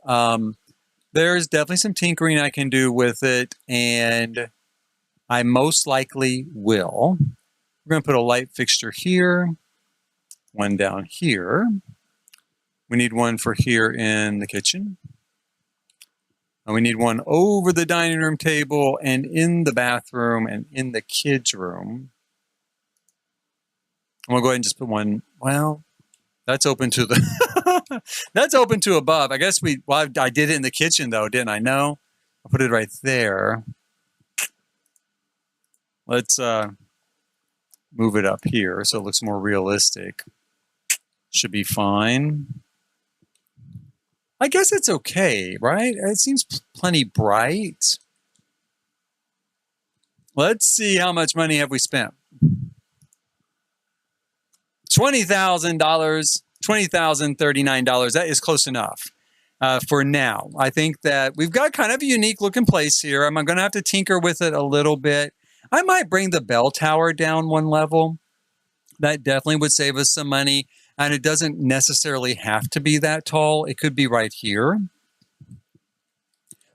There's definitely some tinkering I can do with it, and I most likely will. We're going to put a light fixture here, one down here. We need one for here in the kitchen. And we need one over the dining room table and in the bathroom and in the kids' room. I'm going to go ahead and just put one. Well, that's open to the that's open to above. I guess I did it in the kitchen though, didn't I? No. I'll put it right there. Let's move it up here so it looks more realistic. Should be fine. I guess it's okay, right? It seems plenty bright. Let's see how much money have we spent. $20,000, $20,039. That is close enough for now. I think that we've got kind of a unique looking place here. I'm going to have to tinker with it a little bit. I might bring the bell tower down one level. That definitely would save us some money. And it doesn't necessarily have to be that tall. It could be right here.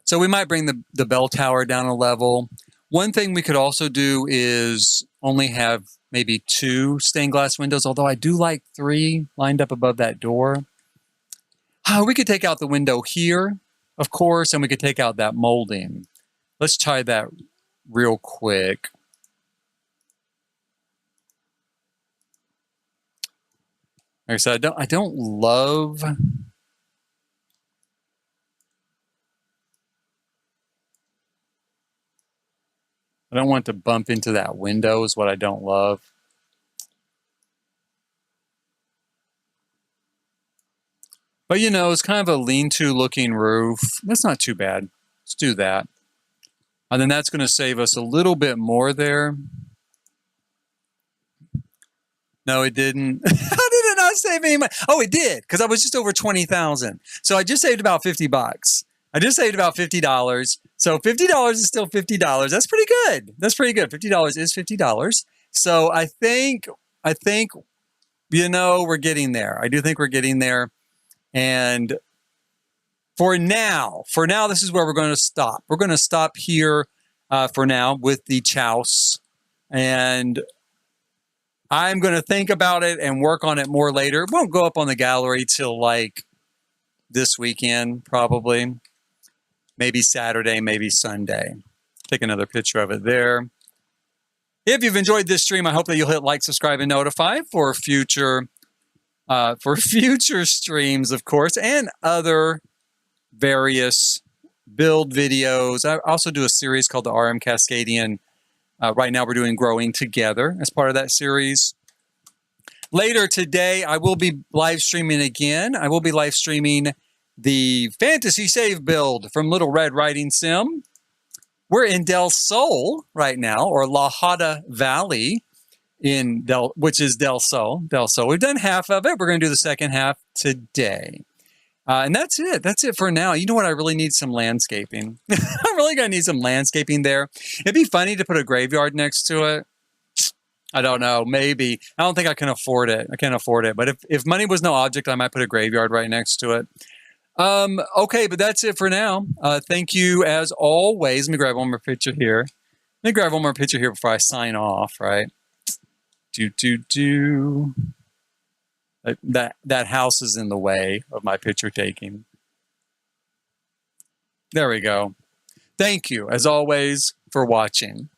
So we might bring the bell tower down a level. One thing we could also do is only have maybe 2 stained glass windows, although I do like 3 lined up above that door. We could take out the window here, of course, and we could take out that molding. Let's try that real quick. Like I said, I don't love I don't want to bump into that window is what I don't love. But you know, it's kind of a lean-to looking roof. That's not too bad. Let's do that. And then that's going to save us a little bit more there. No, it didn't. How did it not save any money? Oh, it did, because I was just over 20,000. So I just saved about $50. I just saved about $50. So $50 is still $50. That's pretty good. That's pretty good. $50 is $50. So I think, you know, we're getting there. I do think we're getting there. And for now, this is where we're going to stop. We're going to stop here for now with the chouse. And I'm going to think about it and work on it more later. It won't go up on the gallery till like this weekend, probably. Maybe Saturday, maybe Sunday. Take another picture of it there. If you've enjoyed this stream, I hope that you'll hit like, subscribe, and notify for future streams, of course, and other various build videos. I also do a series called the RM Cascadian. Right now we're doing Growing Together as part of that series. Later today, I will be live streaming again. I will be live streaming the Fantasy Save build from Little Red Riding Sim. We're in Del Sol right now, or La Hada Valley, which is Del Sol. We've done half of it. We're going to do the second half today. And that's it. That's it for now. You know what? I really need some landscaping. I'm really going to need some landscaping there. It'd be funny to put a graveyard next to it. I don't know. Maybe. I don't think I can afford it. I can't afford it. But if money was no object, I might put a graveyard right next to it. Okay, but that's it for now. Thank you as always. Let me grab one more picture here. Before I sign off, right? That house is in the way of my picture taking. There we go. Thank you, as always, for watching.